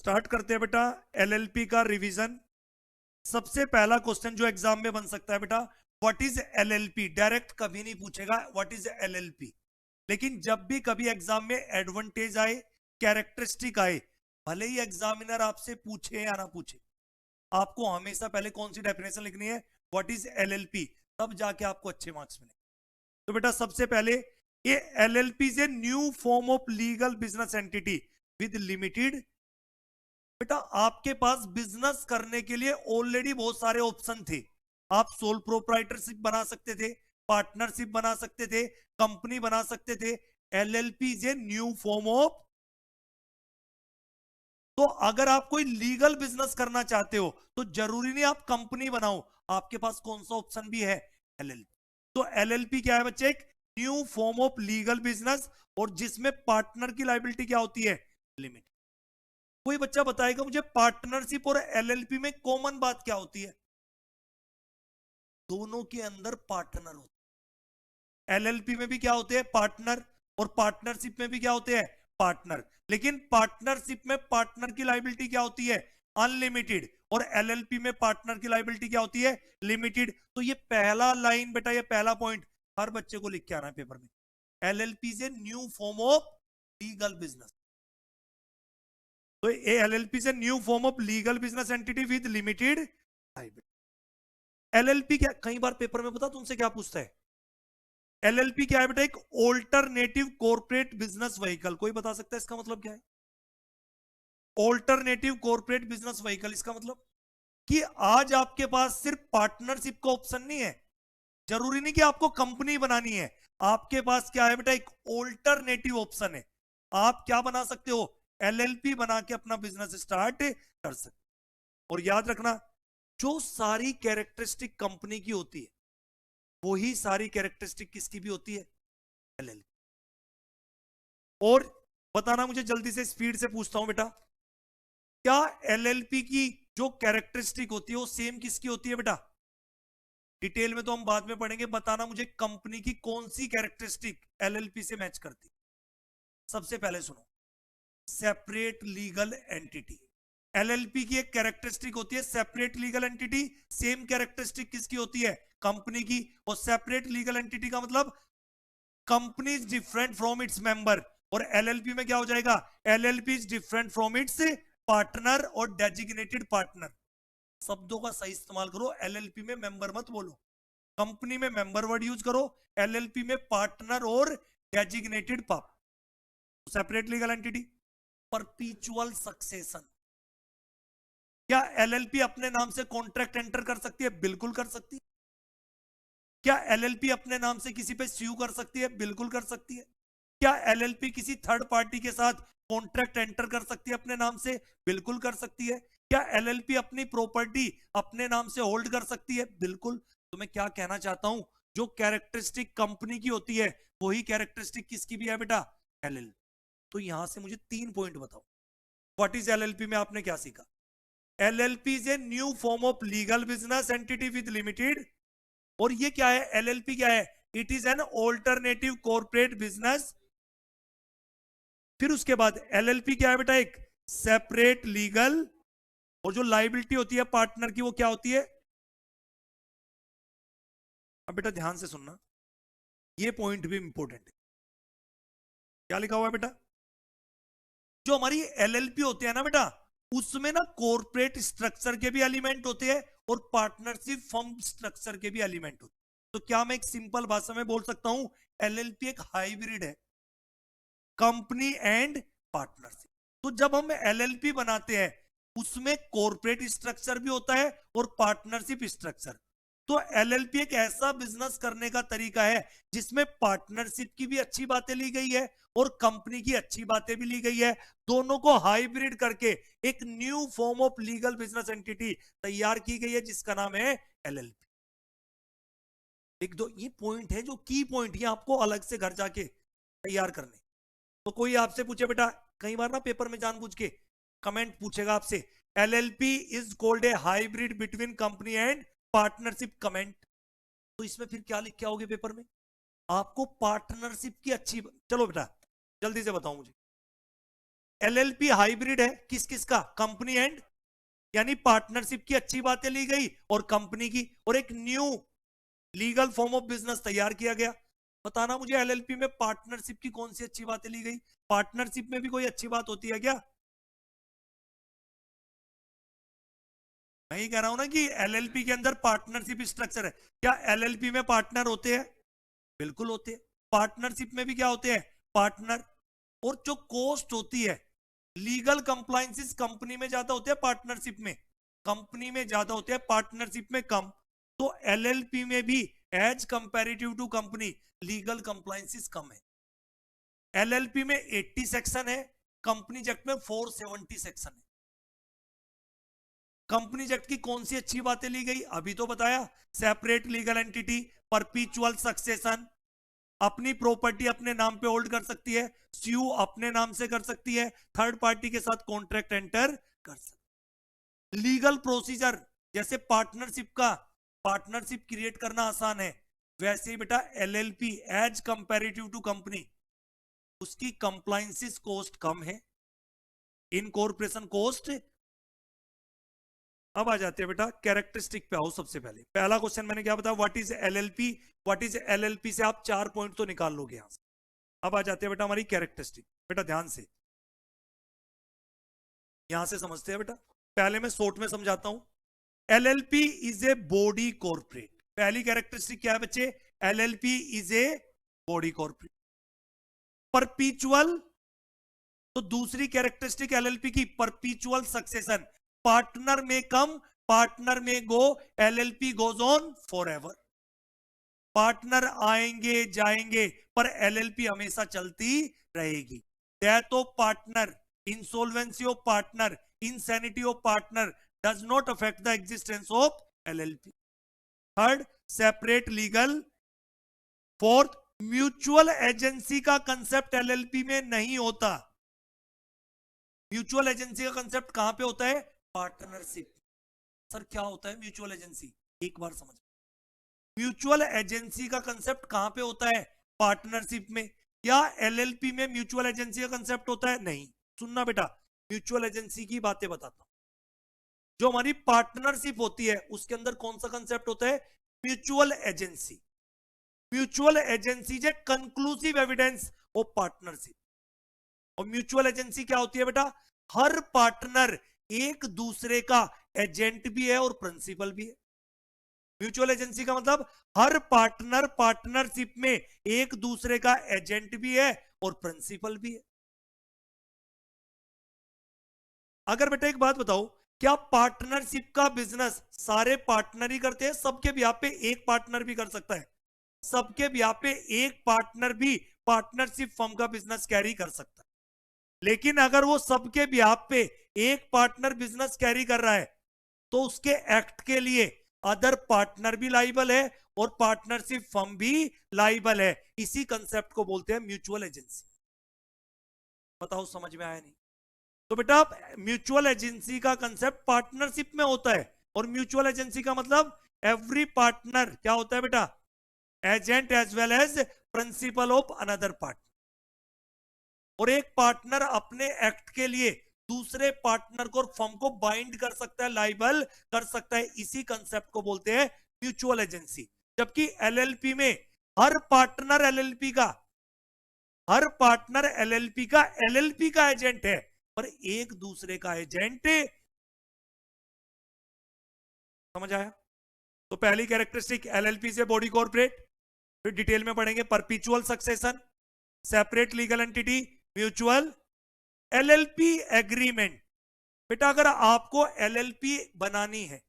Start करते हैं बेटा एलएलपी का रिवीजन। सबसे पहला क्वेश्चन जो एग्जाम में बन सकता है बेटा, व्हाट इज एलएलपी। डायरेक्ट कभी नहीं पूछेगा व्हाट इज एलएलपी, लेकिन जब भी कभी एग्जाम में एडवांटेज आए, कैरेक्टरिस्टिक आए, भले ही एग्जामिनर आपसे पूछे या ना पूछे, आपको हमेशा पहले कौन सी डेफिनेशन लिखनी है, व्हाट इज एलएलपी, तब जाके आपको अच्छे मार्क्स मिले। तो बेटा सबसे पहले ये LLP is a new form of legal business entity with limited. बेटा आपके पास बिजनेस करने के लिए ऑलरेडी बहुत सारे ऑप्शन थे। आप सोल प्रोप्राइटरशिप बना सकते थे, पार्टनरशिप बना सकते थे, कंपनी बना सकते थे। LLP is a new form of. तो अगर आप कोई लीगल बिजनेस करना चाहते हो तो जरूरी नहीं आप कंपनी बनाओ, आपके पास कौन सा ऑप्शन भी है, एलएलपी। तो एलएलपी क्या है बच्चे, एक new form of legal business, और जिसमें पार्टनर की लायबिलिटी क्या होती है, लिमिट। कोई बच्चा बताएगा मुझे पार्टनरशिप और एलएलपी में कॉमन बात क्या होती है? दोनों के अंदर पार्टनर होते हैं। एलएलपी में भी क्या होते हैं, पार्टनर, और पार्टनरशिप में भी क्या होते हैं, पार्टनर। लेकिन पार्टनरशिप में पार्टनर की लायबिलिटी क्या होती है, अनलिमिटेड, और एलएलपी में पार्टनर की लायबिलिटी क्या होती है, लिमिटेड। तो ये पहला लाइन बेटा, ये पहला पॉइंट हर बच्चे को लिख के आना है पेपर में। LLP is a new form of legal business. तो LLP is a new form of legal business entity with limited liability. LLP क्या, कई बार पेपर में पता तुमसे क्या पूछता है, एलएलपी क्या है बेटा, एक ऑल्टरनेटिव कॉर्पोरेट बिजनेस व्हीकल। कोई बता सकता है इसका मतलब क्या है? ऑल्टरनेटिव कॉर्पोरेट बिजनेस व्हीकल, इसका मतलब कि आज आपके पास सिर्फ पार्टनरशिप का ऑप्शन नहीं है, जरूरी नहीं कि आपको कंपनी बनानी है। आपके पास क्या है बेटा, एक ऑल्टरनेटिव ऑप्शन है। आप क्या बना सकते हो, एलएलपी बना के अपना बिजनेस स्टार्ट कर सकते। और याद रखना, जो सारी कैरेक्टरिस्टिक कंपनी की होती है वही सारी कैरेक्टरिस्टिक किसकी भी होती है, एलएलपी। और बताना मुझे जल्दी से, स्पीड से पूछता हूं बेटा, क्या एलएलपी की जो कैरेक्टरिस्टिक होती है वो सेम किसकी होती है बेटा? डिटेल में तो हम बाद में पढ़ेंगे। बताना मुझे कंपनी की कौन सी कैरेक्टरिस्टिक एलएलपी से मैच करती। सबसे पहले सुनो, सेपरेट लीगल एंटिटी। एलएलपी की एक कैरेक्टरिस्टिक होती है separate legal entity. Same characteristic किसकी होती है, कंपनी की। और सेपरेट लीगल एंटिटी का मतलब company is different from its member. और एलएलपी में क्या हो जाएगा, LLP is different from its partner और डेजिग्नेटेड पार्टनर। शब्दों का सही इस्तेमाल करो, एलएलपी में मेंबर मत बोलो। कंपनी में मेंबर वर्ड यूज करो, एलएलपी में पार्टनर और designated partner. Separate legal entity. परपीचुअल succession. क्या एलएलपी अपने नाम से कॉन्ट्रैक्ट एंटर कर सकती है? बिल्कुल कर सकती है। क्या एलएलपी अपने नाम से किसी पे स्यू कर सकती है? बिल्कुल कर सकती है। क्या एलएलपी किसी थर्ड पार्टी के साथ कॉन्ट्रैक्ट एंटर कर सकती है अपने नाम से? बिल्कुल कर सकती है। क्या एलएलपी अपनी प्रॉपर्टी अपने नाम से होल्ड कर सकती है? बिल्कुल। तो मैं क्या कहना चाहता हूं, जो कैरेक्टरिस्टिक कंपनी की होती है वही कैरेक्टरिस्टिक किसकी भी है बेटा, एलएलपी। तो यहां से मुझे 3 पॉइंट बताओ, व्हाट इज एलएलपी में आपने क्या सीखा? LLP is a new form of legal business entity with limited. और ये क्या है, एलएलपी क्या है, it is an alternative corporate business. फिर उसके बाद एलएलपी क्या है बेटा, एक सेपरेट लीगल। और जो लाइबिलिटी होती है पार्टनर की वो क्या होती है? अब बेटा ध्यान से सुनना, ये पॉइंट भी इंपॉर्टेंट है। क्या लिखा हुआ है बेटा, जो हमारी एलएलपी होती है ना बेटा, उसमें ना कॉर्पोरेट स्ट्रक्चर के भी एलिमेंट होते हैं और पार्टनरशिप फर्म स्ट्रक्चर के भी एलिमेंट होते हैं। तो क्या मैं एक सिंपल भाषा में बोल सकता हूं, एलएलपी एक हाइब्रिड है, कंपनी एंड पार्टनरशिप। तो जब हम एलएलपी बनाते हैं उसमें कॉर्पोरेट स्ट्रक्चर भी होता है और पार्टनरशिप स्ट्रक्चर। तो एलएलपी एक ऐसा बिजनेस करने का तरीका है जिसमें पार्टनरशिप की भी अच्छी बातें ली गई है और कंपनी की अच्छी बातें भी ली गई है। दोनों को हाइब्रिड करके एक new form of legal business entity तैयार की गई है जिसका नाम है एलएलपी। एक दो ये पॉइंट है जो की पॉइंट है, आपको अलग से घर जाके तैयार करने। तो कोई आपसे पूछे बेटा, कई बार ना पेपर में जानबूझ के कमेंट पूछेगा आपसे, LLP is called a hybrid between company and partnership comment. तो इसमें फिर क्या लिख के आओगे पेपर में, आपको पार्टनरशिप की अच्छी, चलो बेटा जल्दी से बताओ मुझे, एलएलपी हाइब्रिड है किस किस का, कंपनी एंड, यानी पार्टनरशिप की अच्छी बातें ली गई और कंपनी की, और एक new legal form of business तैयार किया गया। बताना मुझे एलएलपी में पार्टनरशिप की कौन सी अच्छी बातें ली गई? पार्टनरशिप में भी कोई अच्छी बात होती है क्या? मैं ये कह रहा हूं ना कि एलएलपी के अंदर पार्टनरशिप स्ट्रक्चर है, क्या एलएलपी में पार्टनर होते हैं? बिल्कुल होते हैं। पार्टनरशिप में भी क्या होते हैं? पार्टनर। और जो कॉस्ट होती है, लीगल कंप्लायंसेस कंपनी में ज्यादा होते हैं पार्टनरशिप में, कंपनी में ज्यादा होते हैं पार्टनरशिप में कम। तो एलएलपी में भी as comparative to company legal compliances कम है। एलएलपी में 80 सेक्शन है, कंपनी एक्ट में 470 सेक्शन है। कंपनी एक्ट की कौन सी अच्छी बातें ली गई? अभी तो बताया, सेपरेट लीगल एंटिटी, परपीचुअल सक्सेशन, अपनी प्रॉपर्टी अपने नाम पे होल्ड कर सकती है, स्यू अपने नाम से कर सकती है, थर्ड पार्टी के साथ कॉन्ट्रैक्ट एंटर कर सकती है। लीगल प्रोसीजर, जैसे पार्टनरशिप का, पार्टनरशिप क्रिएट करना आसान है, वैसे ही बेटा LLP as comparative to company उसकी कंप्लायंसेस कॉस्ट कम है, इनकॉर्पोरेशन कॉस्ट। अब आ जाते हैं बेटा कैरेक्टरिस्टिक पे। आओ, सबसे पहले पहला क्वेश्चन मैंने क्या बताया, what is LLP, what is LLP से आप 4 पॉइंट तो निकाल लोगे यहां से। अब आ जाते हैं बेटा हमारी कैरेक्टरिस्टिक। बेटा ध्यान से यहां से समझते हैं बेटा, पहले मैं शॉर्ट में समझाता हूं। LLP is a body corporate, पहली कैरेक्टरिस्टिक क्या है बच्चे? LLP is a body corporate. परपीचुअल, तो दूसरी कैरेक्टरिस्टिक एलएलपी की परपीचुअल सक्सेशन, पार्टनर में come partner may go, LLP goes on forever. Partner आएंगे जाएंगे पर एलएलपी हमेशा चलती रहेगी। Death of partner, insolvency of partner, insanity of partner does not affect the existence of LLP. Third, separate legal. Fourth, mutual agency का concept LLP में नहीं होता। म्यूचुअल एजेंसी का कंसेप्ट कहां पे होता है? पार्टनरशिप। सर क्या होता है म्यूचुअल एजेंसी? एक बार समझ, म्यूचुअल एजेंसी का कंसेप्ट कहां पे होता है? पार्टनरशिप में। या एलएलपी में म्यूचुअल एजेंसी का कंसेप्ट होता है? नहीं। सुनना बेटा, म्यूचुअल एजेंसी की बातें बताता हूं। जो हमारी पार्टनरशिप होती है उसके अंदर कौन सा कंसेप्ट होता है? Mutual agency. Mutual agency is a conclusive evidence of partnership. और म्यूचुअल एजेंसी क्या होती है बेटा? हर पार्टनर एक दूसरे का एजेंट भी है और प्रिंसिपल भी है। म्यूचुअल एजेंसी का मतलब हर पार्टनर पार्टनरशिप में एक दूसरे का एजेंट भी है और प्रिंसिपल भी है। अगर बेटा एक बात बताओ, क्या पार्टनरशिप का बिजनेस सारे पार्टनर ही करते हैं? सबके ब्याह पे एक पार्टनर भी कर सकता है, सबके ब्याह पे एक पार्टनर भी पार्टनरशिप फर्म का बिजनेस कैरी कर सकता है। लेकिन अगर वो सबके ब्याह पे एक पार्टनर बिजनेस कैरी कर रहा है तो उसके एक्ट के लिए अदर पार्टनर भी लाइबल है और पार्टनरशिप फर्म भी लाइबल है। इसी कंसेप्ट को बोलते हैं म्यूचुअल एजेंसी। बताओ समझ में आया नहीं? तो बेटा म्यूचुअल एजेंसी का कंसेप्ट पार्टनरशिप में होता है, और म्यूचुअल एजेंसी का मतलब एवरी पार्टनर क्या होता है बेटा? Agent as well as principal of another partner. और एक पार्टनर अपने एक्ट के लिए दूसरे पार्टनर को और फर्म को बाइंड कर सकता है, लाइबल कर सकता है। इसी कंसेप्ट को बोलते हैं म्यूचुअल एजेंसी। जबकि एलएलपी में हर पार्टनर एलएलपी का, हर पार्टनर एलएलपी का एलएलपी का एजेंट है, पर एक दूसरे का एजेंट। समझ आया? तो पहली कैरेक्टरिस्टिक एलएलपी से बॉडी कॉर्पोरेट, फिर डिटेल में पढ़ेंगे परपीचुअल succession, separate legal entity, mutual. LLP agreement, बेटा अगर आपको एलएलपी बनानी है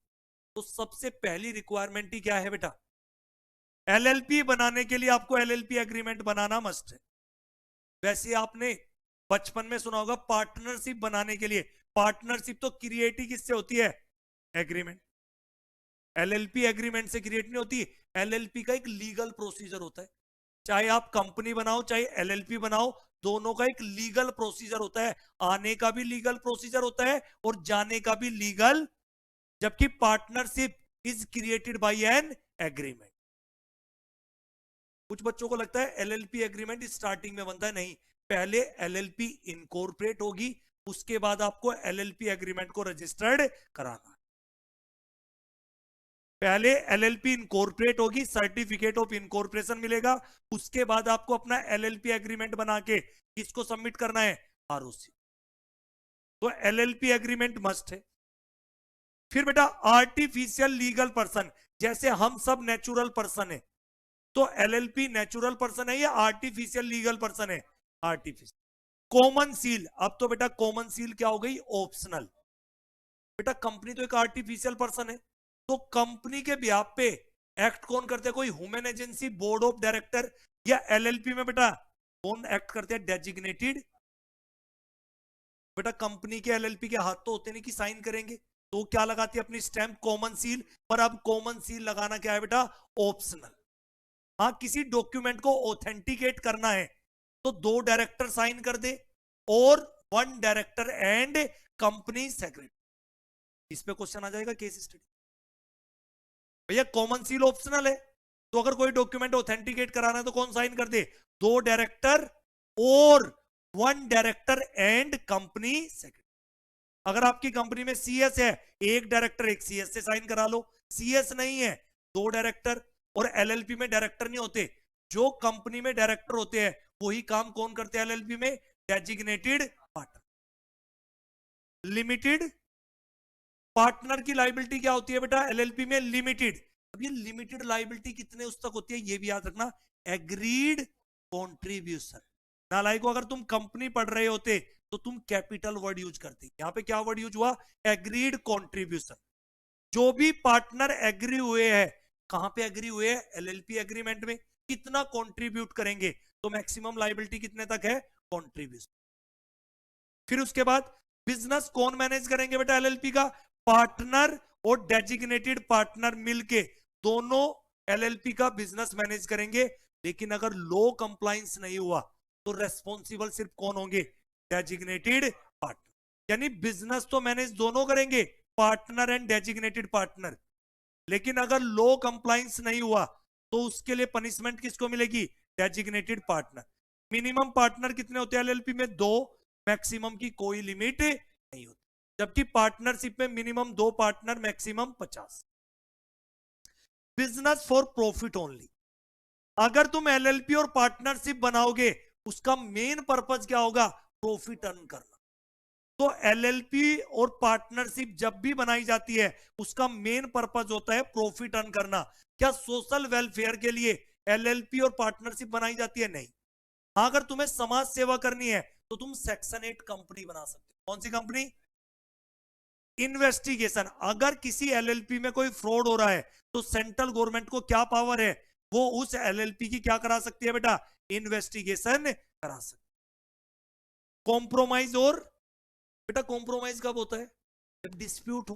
तो सबसे पहली रिक्वायरमेंट ही क्या है बेटा? एलएलपी बनाने के लिए आपको एलएलपी एग्रीमेंट बनाना मस्ट है। वैसे आपने बचपन में सुना होगा पार्टनरशिप बनाने के लिए, पार्टनरशिप तो क्रिएट ही किससे होती है? एग्रीमेंट। एलएलपी एग्रीमेंट से क्रिएट नहीं होती। एलएलपी का एक लीगल प्रोसीजर होता है, चाहे आप कंपनी बनाओ चाहे एलएलपी बनाओ, दोनों का एक लीगल प्रोसीजर होता है। आने का भी लीगल प्रोसीजर होता है और जाने का भी लीगल। जबकि partnership is created by an agreement. कुछ बच्चों को लगता है एलएलपी एग्रीमेंट स्टार्टिंग में बनता है, नहीं, पहले एलएलपी इनकॉर्पोरेट होगी, उसके बाद आपको एलएलपी एग्रीमेंट को रजिस्टर्ड कराना है। पहले एलएलपी इनकॉर्पोरेट होगी, सर्टिफिकेट ऑफ इनकॉर्पोरेशन मिलेगा, उसके बाद आपको अपना एलएलपी एग्रीमेंट बना के किसको सबमिट करना है, आरओसी। तो एलएलपी एग्रीमेंट मस्ट है। फिर बेटा आर्टिफिशियल लीगल पर्सन, जैसे हम सब नेचुरल पर्सन है, तो एलएलपी नेचुरल पर्सन है या आर्टिफिशियल लीगल पर्सन है, आर्टिफिशियल। कॉमन सील, अब तो बेटा कॉमन सील क्या हो गई, ऑप्शनल। बेटा कंपनी तो एक आर्टिफिशियल पर्सन है, तो कंपनी के ब्याह पे एक्ट कौन करते हैं, कोई human agency, board of director, या एलएलपी में बेटा कौन एक्ट करते हैं, डेजिग्नेटेड। बेटा कंपनी के एलएलपी के हाथ तो होते नहीं कि साइन करेंगे, तो क्या लगाती है अपनी स्टैंप, कॉमन सील। पर अब कॉमन सील लगाना क्या है बेटा, ऑप्शनल। हाँ किसी डॉक्यूमेंट को ऑथेंटिकेट करना है तो 2 डायरेक्टर साइन कर दे, और 1 डायरेक्टर एंड कंपनी सेक्रेटरी। इस पे क्वेश्चन आ जाएगा केस स्टडी। भैया कॉमन सील ऑप्शनल है, तो अगर कोई डॉक्यूमेंट ऑथेंटिकेट कराना है तो कौन साइन कर दे, 2 डायरेक्टर और 1 डायरेक्टर एंड कंपनी सेक्रेटरी। अगर आपकी कंपनी में सीएस है, 1 डायरेक्टर 1 सीएस से साइन करा लो, सीएस नहीं है 2 डायरेक्टर। और एलएलपी में डायरेक्टर नहीं होते, जो कंपनी में डायरेक्टर होते हैं वही काम कौन करते हैं एलएलपी में, डेजिग्नेटेड पार्टनर। लिमिटेड पार्टनर की लाइबिलिटी क्या होती है बेटा एलएलपी में, लिमिटेड। अब ये लिमिटेड लाइबिलिटी कितने उस तक होती है ये भी याद रखना, एग्रीड कॉन्ट्रीब्यूशन। नालायको अगर तुम कंपनी पढ़ रहे होते तो तुम कैपिटल वर्ड यूज करते, यहां पे क्या वर्ड यूज हुआ, एग्रीड कॉन्ट्रीब्यूशन। जो भी पार्टनर एग्री हुए हैं, कहां पे एग्री हुए हैं, एलएलपी एग्रीमेंट में, कितना कंट्रीब्यूट करेंगे, तो मैक्सिमम लायबिलिटी कितने तक है, कंट्रीब्यूशन। फिर उसके बाद बिजनेस कौन मैनेज करेंगे बेटा एलएलपी का, पार्टनर और डेजिग्नेटेड पार्टनर मिलके दोनों एलएलपी का बिजनेस मैनेज करेंगे। लेकिन अगर लो कंप्लायंस नहीं हुआ तो रेस्पॉन्सिबल सिर्फ कौन होंगे, डेजिग्नेटेड पार्टनर। यानी बिजनेस तो मैनेज दोनों करेंगे, पार्टनर एंड डेजिग्नेटेड पार्टनर। लेकिन अगर लो कंप्लायंस नहीं हुआ तो उसके लिए पनिशमेंट किसको मिलेगी, डेजिग्नेटेड पार्टनर। मिनिमम पार्टनर कितने होते हैं एलएलपी में, 2, मैक्सिमम की कोई लिमिट नहीं होती। जबकि पार्टनरशिप में minimum 2 partner, maximum 50। Business for profit only, अगर तुम एलएलपी और पार्टनरशिप बनाओगे उसका मेन पर्पज क्या होगा, प्रॉफिट अर्न करना। तो एलएलपी और पार्टनरशिप जब भी बनाई जाती है उसका मेन पर्पज होता है प्रॉफिट अर्न करना। क्या सोशल वेलफेयर के लिए एलएलपी और पार्टनरशिप बनाई जाती है, नहीं। हाँ अगर तुम्हें समाज सेवा करनी है तो तुम सेक्शन 8 कंपनी बना सकते हो। कौन सी कंपनी, इन्वेस्टिगेशन। अगर किसी एलएलपी में कोई फ्रॉड हो रहा है तो सेंट्रल गवर्नमेंट को क्या पावर है, वो उस एलएलपी की क्या करा सकती है बेटा, इन्वेस्टिगेशन करा सकती। कॉम्प्रोमाइज, और बेटा कॉम्प्रोमाइज कब होता है, जब डिस्प्यूट हो।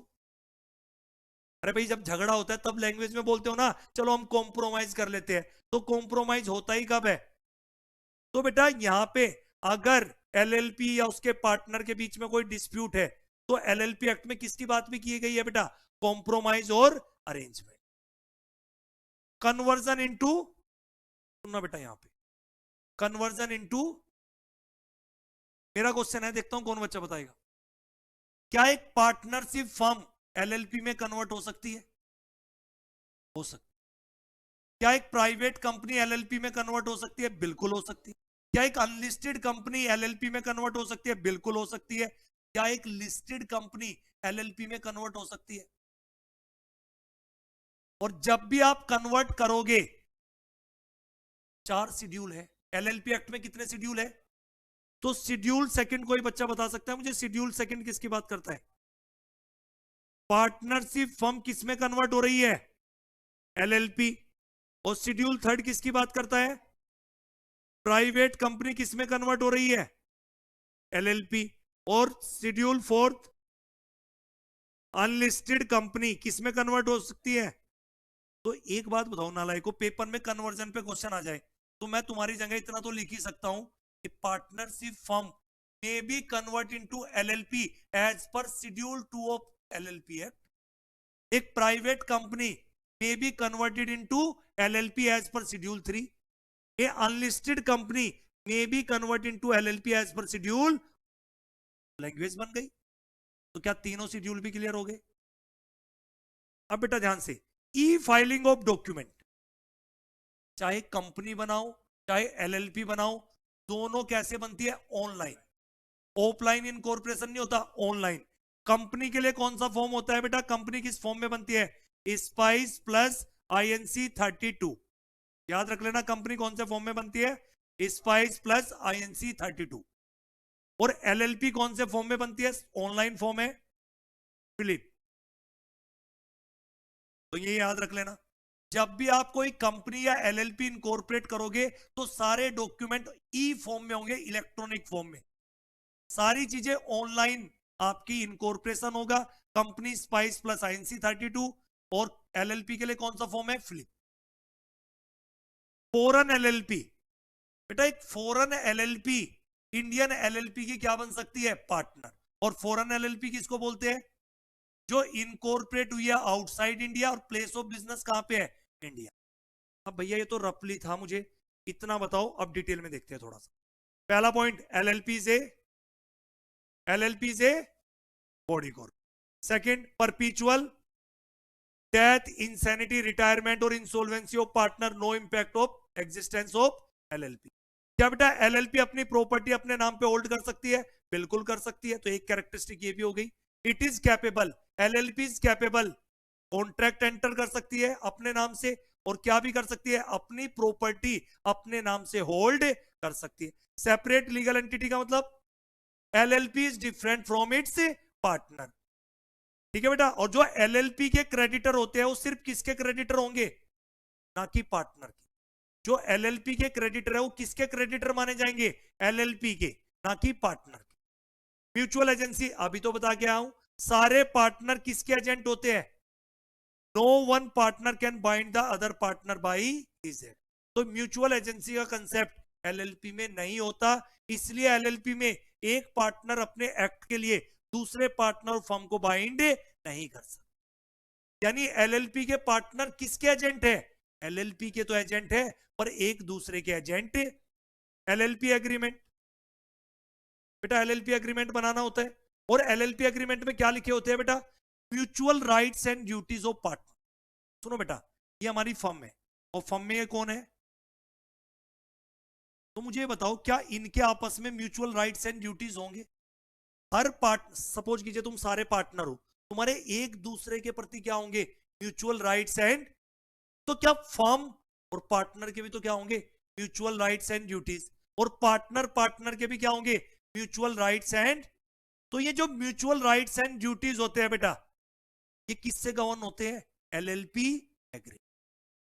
अरे भाई जब झगड़ा होता है तब लैंग्वेज में बोलते हो ना, चलो हम कॉम्प्रोमाइज कर लेते हैं, तो कॉम्प्रोमाइज होता ही कब है, तो बेटा यहां पे अगर एलएलपी या उसके पार्टनर के बीच में कोई डिस्प्यूट है तो एलएलपी एक्ट में किसकी बात भी की गई है बेटा, कॉम्प्रोमाइज और अरेंजमेंट। कन्वर्जन इनटू, सुनना बेटा यहां पे, कन्वर्जन इनटू, मेरा क्वेश्चन है, देखता हूं कौन बच्चा बताएगा, क्या एक पार्टनरशिप फर्म एलएलपी में कन्वर्ट हो सकती है, हो सकती। क्या एक प्राइवेट कंपनी एलएलपी में कन्वर्ट हो सकती है, बिल्कुल हो सकती है। क्या एक अनलिस्टेड कंपनी एलएलपी में कन्वर्ट हो सकती है, बिल्कुल हो सकती है। क्या एक लिस्टेड कंपनी एलएलपी में कन्वर्ट हो सकती है। और जब भी आप कन्वर्ट करोगे 4 शेड्यूल है एलएलपी एक्ट में, कितने शेड्यूल है, तो शेड्यूल सेकंड कोई बच्चा बता सकता है मुझे, शेड्यूल सेकंड किसकी बात करता है, पार्टनरशिप फर्म किसमें कन्वर्ट हो रही है, एलएलपी। और शेड्यूल थर्ड किसकी बात करता है, प्राइवेट कंपनी किसमें कन्वर्ट हो रही है, एलएलपी। और शेड्यूल फोर्थ अनलिस्टेड कंपनी किसमें कन्वर्ट हो सकती है। तो एक बात बताओ नालायको, पेपर में कन्वर्जन पे क्वेश्चन आ जाए तो मैं तुम्हारी जगह इतना तो लिख ही सकता हूं कि partnership firm may be convert into LLP as per schedule 2 of LLP act. एक private company may be converted into LLP as per schedule 3। A unlisted company may be convert into LLP as per schedule language बन गई। तो क्या तीनों schedule भी clear हो गए? अब बेटा ध्यान से, ई फाइलिंग ऑफ डॉक्यूमेंट, चाहे कंपनी बनाओ चाहे एलएलपी बनाओ, दोनों कैसे बनती है? ऑनलाइन। ऑफलाइन इनकॉर्पोरेशन नहीं होता, ऑनलाइन। कंपनी के लिए कौन सा फॉर्म होता है बेटा? कंपनी किस फॉर्म में बनती है? Spice plus INC 32। याद रख लेना, कंपनी कौन से फॉर्म में बनती है? Spice plus INC 32। और एलएलपी कौन से फॉर्म में बनती है? ऑनलाइन फॉर्म है, फिलिप। तो ये याद रख लेना, जब भी आप कोई कंपनी या एलएलपी इनकॉर्पोरेट करोगे तो सारे डॉक्यूमेंट ई फॉर्म में होंगे, इलेक्ट्रॉनिक फॉर्म में। सारी चीजें ऑनलाइन आपकी इनकॉर्पोरेशन होगा। कंपनी स्पाइस प्लस INC 32, और एलएलपी के लिए कौन सा फॉर्म है? फ्लिप। फॉरेन एलएलपी, बेटा एक फॉरेन एलएलपी इंडियन एलएलपी की क्या बन सकती है? पार्टनर। और फॉरेन एलएलपी किसको बोलते हैं? जो इनकॉर्पोरेट हुई है आउटसाइड इंडिया, और प्लेस ऑफ बिजनेस कहां पे है? इंडिया। अब भैया ये तो रफली था, मुझे इतना बताओ, अब डिटेल में देखते हैं थोड़ा सा। पहला पॉइंट, एलएलपी से body corp. Second, perpetual death, insanity, retirement और insolvency of partner, no impact of existence of LLP. क्या बेटा एलएलपी अपनी प्रॉपर्टी अपने नाम पे होल्ड कर सकती है? बिल्कुल कर सकती है। तो एक कैरेक्टरिस्टिक ये भी हो गई। It is capable, LLP is capable, contract enter कर सकती है अपने नाम से, और क्या भी कर सकती है? अपनी प्रॉपर्टी अपने नाम से होल्ड कर सकती है। सेपरेट लीगल एंटिटी का मतलब LLP is different from its partner. ठीक है बेटा, और जो एलएलपी के क्रेडिटर होते हैं वो सिर्फ किसके क्रेडिटर होंगे? ना कि पार्टनर के। जो एलएलपी के क्रेडिटर है वो किसके क्रेडिटर माने जाएंगे? एलएलपी के, ना कि पार्टनर के। म्यूचुअल एजेंसी अभी तो बता के आया हूं, सारे पार्टनर किसके एजेंट होते हैं? No one partner can bind the other partner by his act. तो म्यूचुअल एजेंसी का कंसेप्ट एलएलपी में नहीं होता, इसलिए एलएलपी में एक पार्टनर अपने एक्ट के लिए दूसरे पार्टनर फर्म को बाइंड नहीं कर सकता। यानी एलएलपी के पार्टनर किसके एजेंट है? एलएलपी के तो एजेंट है, पर एक दूसरे के एजेंट। एलएलपी एग्रीमेंट, बेटा एलएलपी एग्रीमेंट बनाना होता है, और एलएलपी एग्रीमेंट में क्या लिखे होते हैं बेटा? Mutual rights and duties of partner. सुनो बेटा, ये हमारी फर्म है, और फर्म में ये कौन है? तो मुझे बताओ, क्या इनके आपस में म्यूचुअल राइट्स एंड ड्यूटीज होंगे? हर पार्ट, सपोज कीजिए तुम सारे पार्टनर हो, तुम्हारे एक दूसरे के प्रति क्या होंगे? Mutual rights and. तो क्या फर्म और पार्टनर के भी तो क्या होंगे? Mutual rights and duties. और पार्टनर पार्टनर के भी क्या होंगे? Mutual rights and. तो ये जो म्यूचुअल राइट्स एंड ड्यूटीज होते हैं बेटा, ये किससे गवर्न होते हैं? LLP agreement.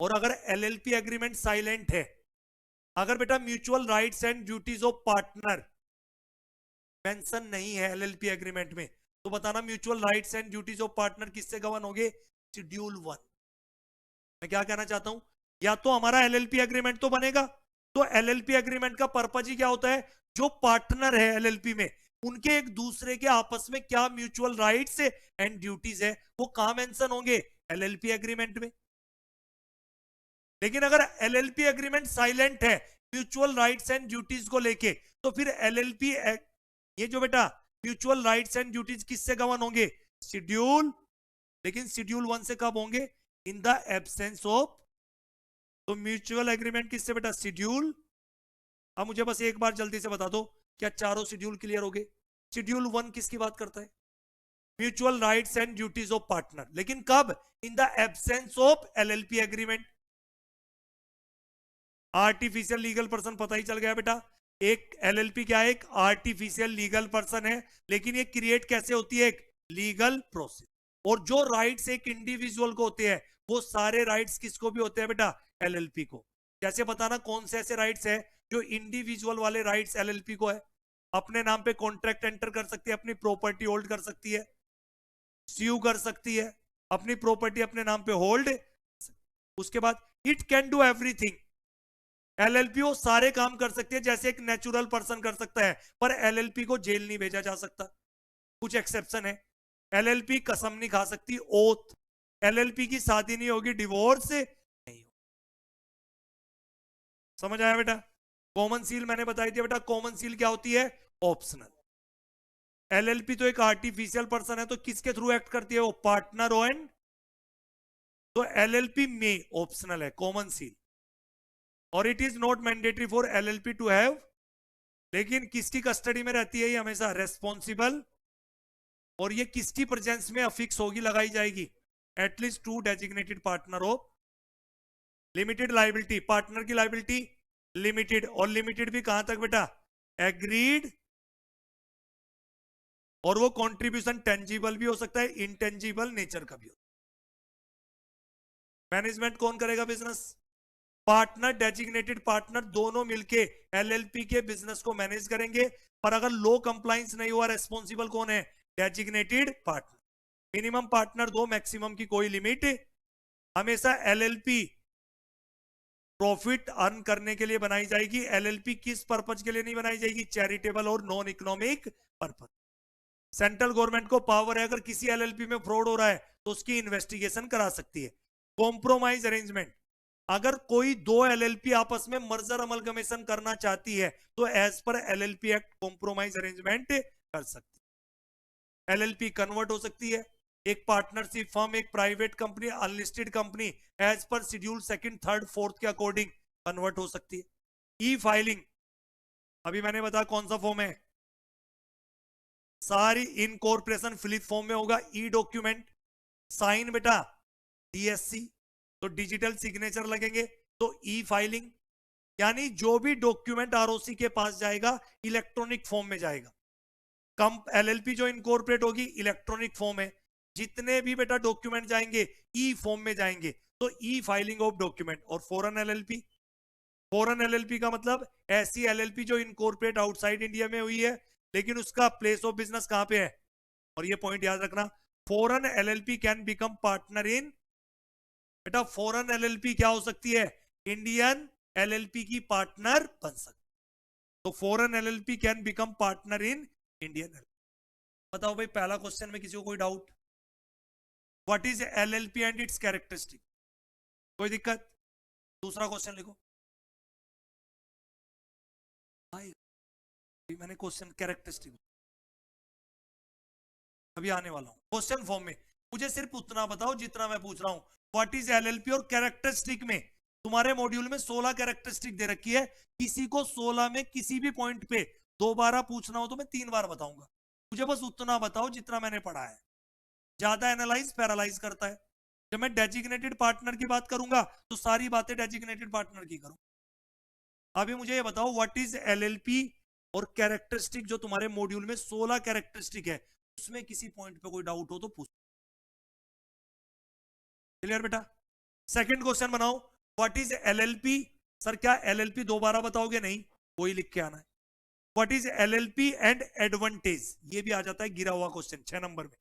और अगर एलएलपी एग्रीमेंट साइलेंट है, अगर बेटा mutual rights and duties of partner mention नहीं है एलएलपी एग्रीमेंट में, तो बताना mutual rights and duties of partner किससे गवर्न होंगे? शेड्यूल 1। मैं क्या कहना चाहता हूं, या तो हमारा एलएलपी एग्रीमेंट तो बनेगा, तो एलएलपी एग्रीमेंट का पर्पज ही क्या होता है? जो पार्टनर है एलएलपी में, उनके एक दूसरे के आपस में क्या म्यूचुअल राइट्स एंड ड्यूटीज है, वो कहां मेंशन होंगे? एलएलपी एग्रीमेंट में। लेकिन अगर एलएलपी एग्रीमेंट साइलेंट है म्यूचुअल राइट्स एंड ड्यूटीज को लेके, तो फिर एलएलपी, ये जो बेटा म्यूचुअल राइट्स एंड ड्यूटीज किससे गवर्न होंगे? शेड्यूल। लेकिन शेड्यूल 1 से कब होंगे? इन द एब्सेंस ऑफ। तो म्यूचुअल एग्रीमेंट किससे बेटा? शेड्यूल। अब मुझे बस एक बार जल्दी से बता दो, क्या चारों शेड्यूल क्लियर हो गए? शेड्यूल 1 किसकी बात करता है? Mutual rights and duties of partner. लेकिन कब? इन the absence of LLP agreement. Artificial legal person पता ही चल गया बेटा, एक एलएलपी क्या है? एक आर्टिफिशियल लीगल पर्सन है, लेकिन ये क्रिएट कैसे होती है? एक लीगल प्रोसेस। और जो राइट्स एक इंडिविजुअल को होते हैं, वो सारे राइट्स किसको भी होते हैं बेटा? एलएलपी को। कैसे बताना कौन से ऐसे राइट्स है जो इंडिविजुअल वाले राइट्स एलएलपी को है? अपने नाम पे कॉन्ट्रैक्ट एंटर कर सकती है, अपनी प्रॉपर्टी होल्ड कर सकती है, स्यू कर सकती है, अपनी प्रॉपर्टी अपने नाम पे होल्ड। उसके बाद it can do everything. LLP वो सारे काम कर सकती है जैसे एक नेचुरल पर्सन कर सकता है, पर एलएलपी को जेल नहीं भेजा जा सकता। कुछ एक्सेप्शन है। एलएलपी कसम नहीं खा सकती, ओथ। एलएलपी की शादी नहीं होगी, डिवोर्स नहीं। समझ आया बेटा? कॉमन सील मैंने बताई थी बेटा, कॉमन सील क्या होती है? ऑप्शनल। एलएलपी तो एक आर्टिफिशियल पर्सन है, तो किसके थ्रू एक्ट करती है वो? पार्टनर एंड, तो एलएलपी में ऑप्शनल है, कॉमन सील, और it is not mandatory for LLP to have, लेकिन किसकी कस्टडी में रहती है ये हमेशा? रेस्पॉन्सिबल, और ये किसकी प्रेजेंस में अफिक्स होगी, लगाई जाएगी? At least 2 designated partner of limited liability. Partner की लाइबिलिटी लिमिटेड, और लिमिटेड भी कहां तक बेटा? एग्रीड, और वो कंट्रीब्यूशन टेंजिबल भी हो सकता है, इंटेंजिबल नेचर का भी हो। मैनेजमेंट कौन करेगा बिजनेस? पार्टनर, डेजिग्नेटेड पार्टनर दोनों मिलके एलएलपी के बिजनेस को मैनेज करेंगे, पर अगर लो कंप्लायंस नहीं हुआ, रेस्पॉन्सिबल कौन है? Designated partner. Minimum partner 2, maximum की कोई लिमिट। हमेशा एलएलपी प्रॉफिट अर्न करने के लिए बनाई जाएगी। एलएलपी किस पर्पज के लिए नहीं बनाई जाएगी? चैरिटेबल और non economic purpose. Central government को पावर है, अगर किसी एलएलपी में फ्रॉड हो रहा है तो उसकी इन्वेस्टिगेशन करा सकती है। कॉम्प्रोमाइज अरेंजमेंट, अगर कोई 2 एलएलपी आपस में मर्जर अमलगमेशन करना चाहती है तो as per LLP act compromise arrangement कर सकती है। एलएलपी कन्वर्ट हो सकती है, एक पार्टनरशिप फर्म, एक private company, unlisted company, as per schedule 2nd, 3rd, 4th के अकॉर्डिंग कन्वर्ट हो सकती है। ई फाइलिंग, अभी मैंने बताया कौन सा फॉर्म है? सारी इनकॉर्पोरेशन फ्लिप फॉर्म में होगा। ई डॉक्यूमेंट, साइन बेटा डीएससी, तो डिजिटल सिग्नेचर लगेंगे। तो ई फाइलिंग, यानी जो भी डॉक्यूमेंट आरओसी के पास जाएगा इलेक्ट्रॉनिक फॉर्म में जाएगा। एलएलपी जो इनकॉर्पोरेट होगी इलेक्ट्रॉनिक फॉर्म है, जितने भी बेटा डॉक्यूमेंट जाएंगे ई फॉर्म में जाएंगे, तो ई फाइलिंग ऑफ डॉक्यूमेंट। और फॉरेन एलएलपी, फॉरेन एलएलपी का मतलब ऐसी एलएलपी जो इनकॉर्पोरेट आउटसाइड इंडिया में हुई है लेकिन उसका प्लेस ऑफ बिजनेस कहां पे है? और ये पॉइंट याद रखना, foreign LLP can become partner in, बेटा फॉरेन एलएलपी क्या हो सकती है? इंडियन एलएलपी की पार्टनर बन सकती। तो foreign LLP can become partner in Indian LLP. बताओ भाई, पहला क्वेश्चन में किसी को कोई doubt? What is LLP and it's characteristic? कोई दिक्कत? दूसरा क्वेश्चन लिखो भाई, मैंने क्वेश्चन कैरेक्टरिस्टिक अभी आने वाला हूं क्वेश्चन फॉर्म में। मुझे सिर्फ उतना बताओ जितना मैं पूछ रहा हूं। व्हाट इज एलएलपी और कैरेक्टरिस्टिक में तुम्हारे मॉड्यूल में 16 कैरेक्टरिस्टिक दे रखी है। किसी को 16 में किसी भी पॉइंट पे दोबारा पूछना हो तो मैं 3 बार बताऊंगा। मुझे बस उतना बताओ जितना मैंने पढ़ा है। ज्यादा एनालाइज पैरालाइज करता है। जब मैं डेजिग्नेटेड पार्टनर की बात करूंगा तो सारी बातें डेजिग्नेटेड पार्टनर की करूं। अभी मुझे ये बताओ व्हाट इज एलएलपी और कैरेक्टरिस्टिक, जो तुम्हारे मॉड्यूल में 16 कैरेक्टरिस्टिक है उसमें किसी पॉइंट पे कोई डाउट हो तो पूछ। क्लियर बेटा? सेकंड क्वेश्चन बनाओ, व्हाट इज एलएलपी? सर क्या एलएलपी दोबारा बताओगे? नहीं, कोई लिख के आना है। What is LLP and advantage, ये भी आ जाता है गिरा हुआ क्वेश्चन 6 नंबर में,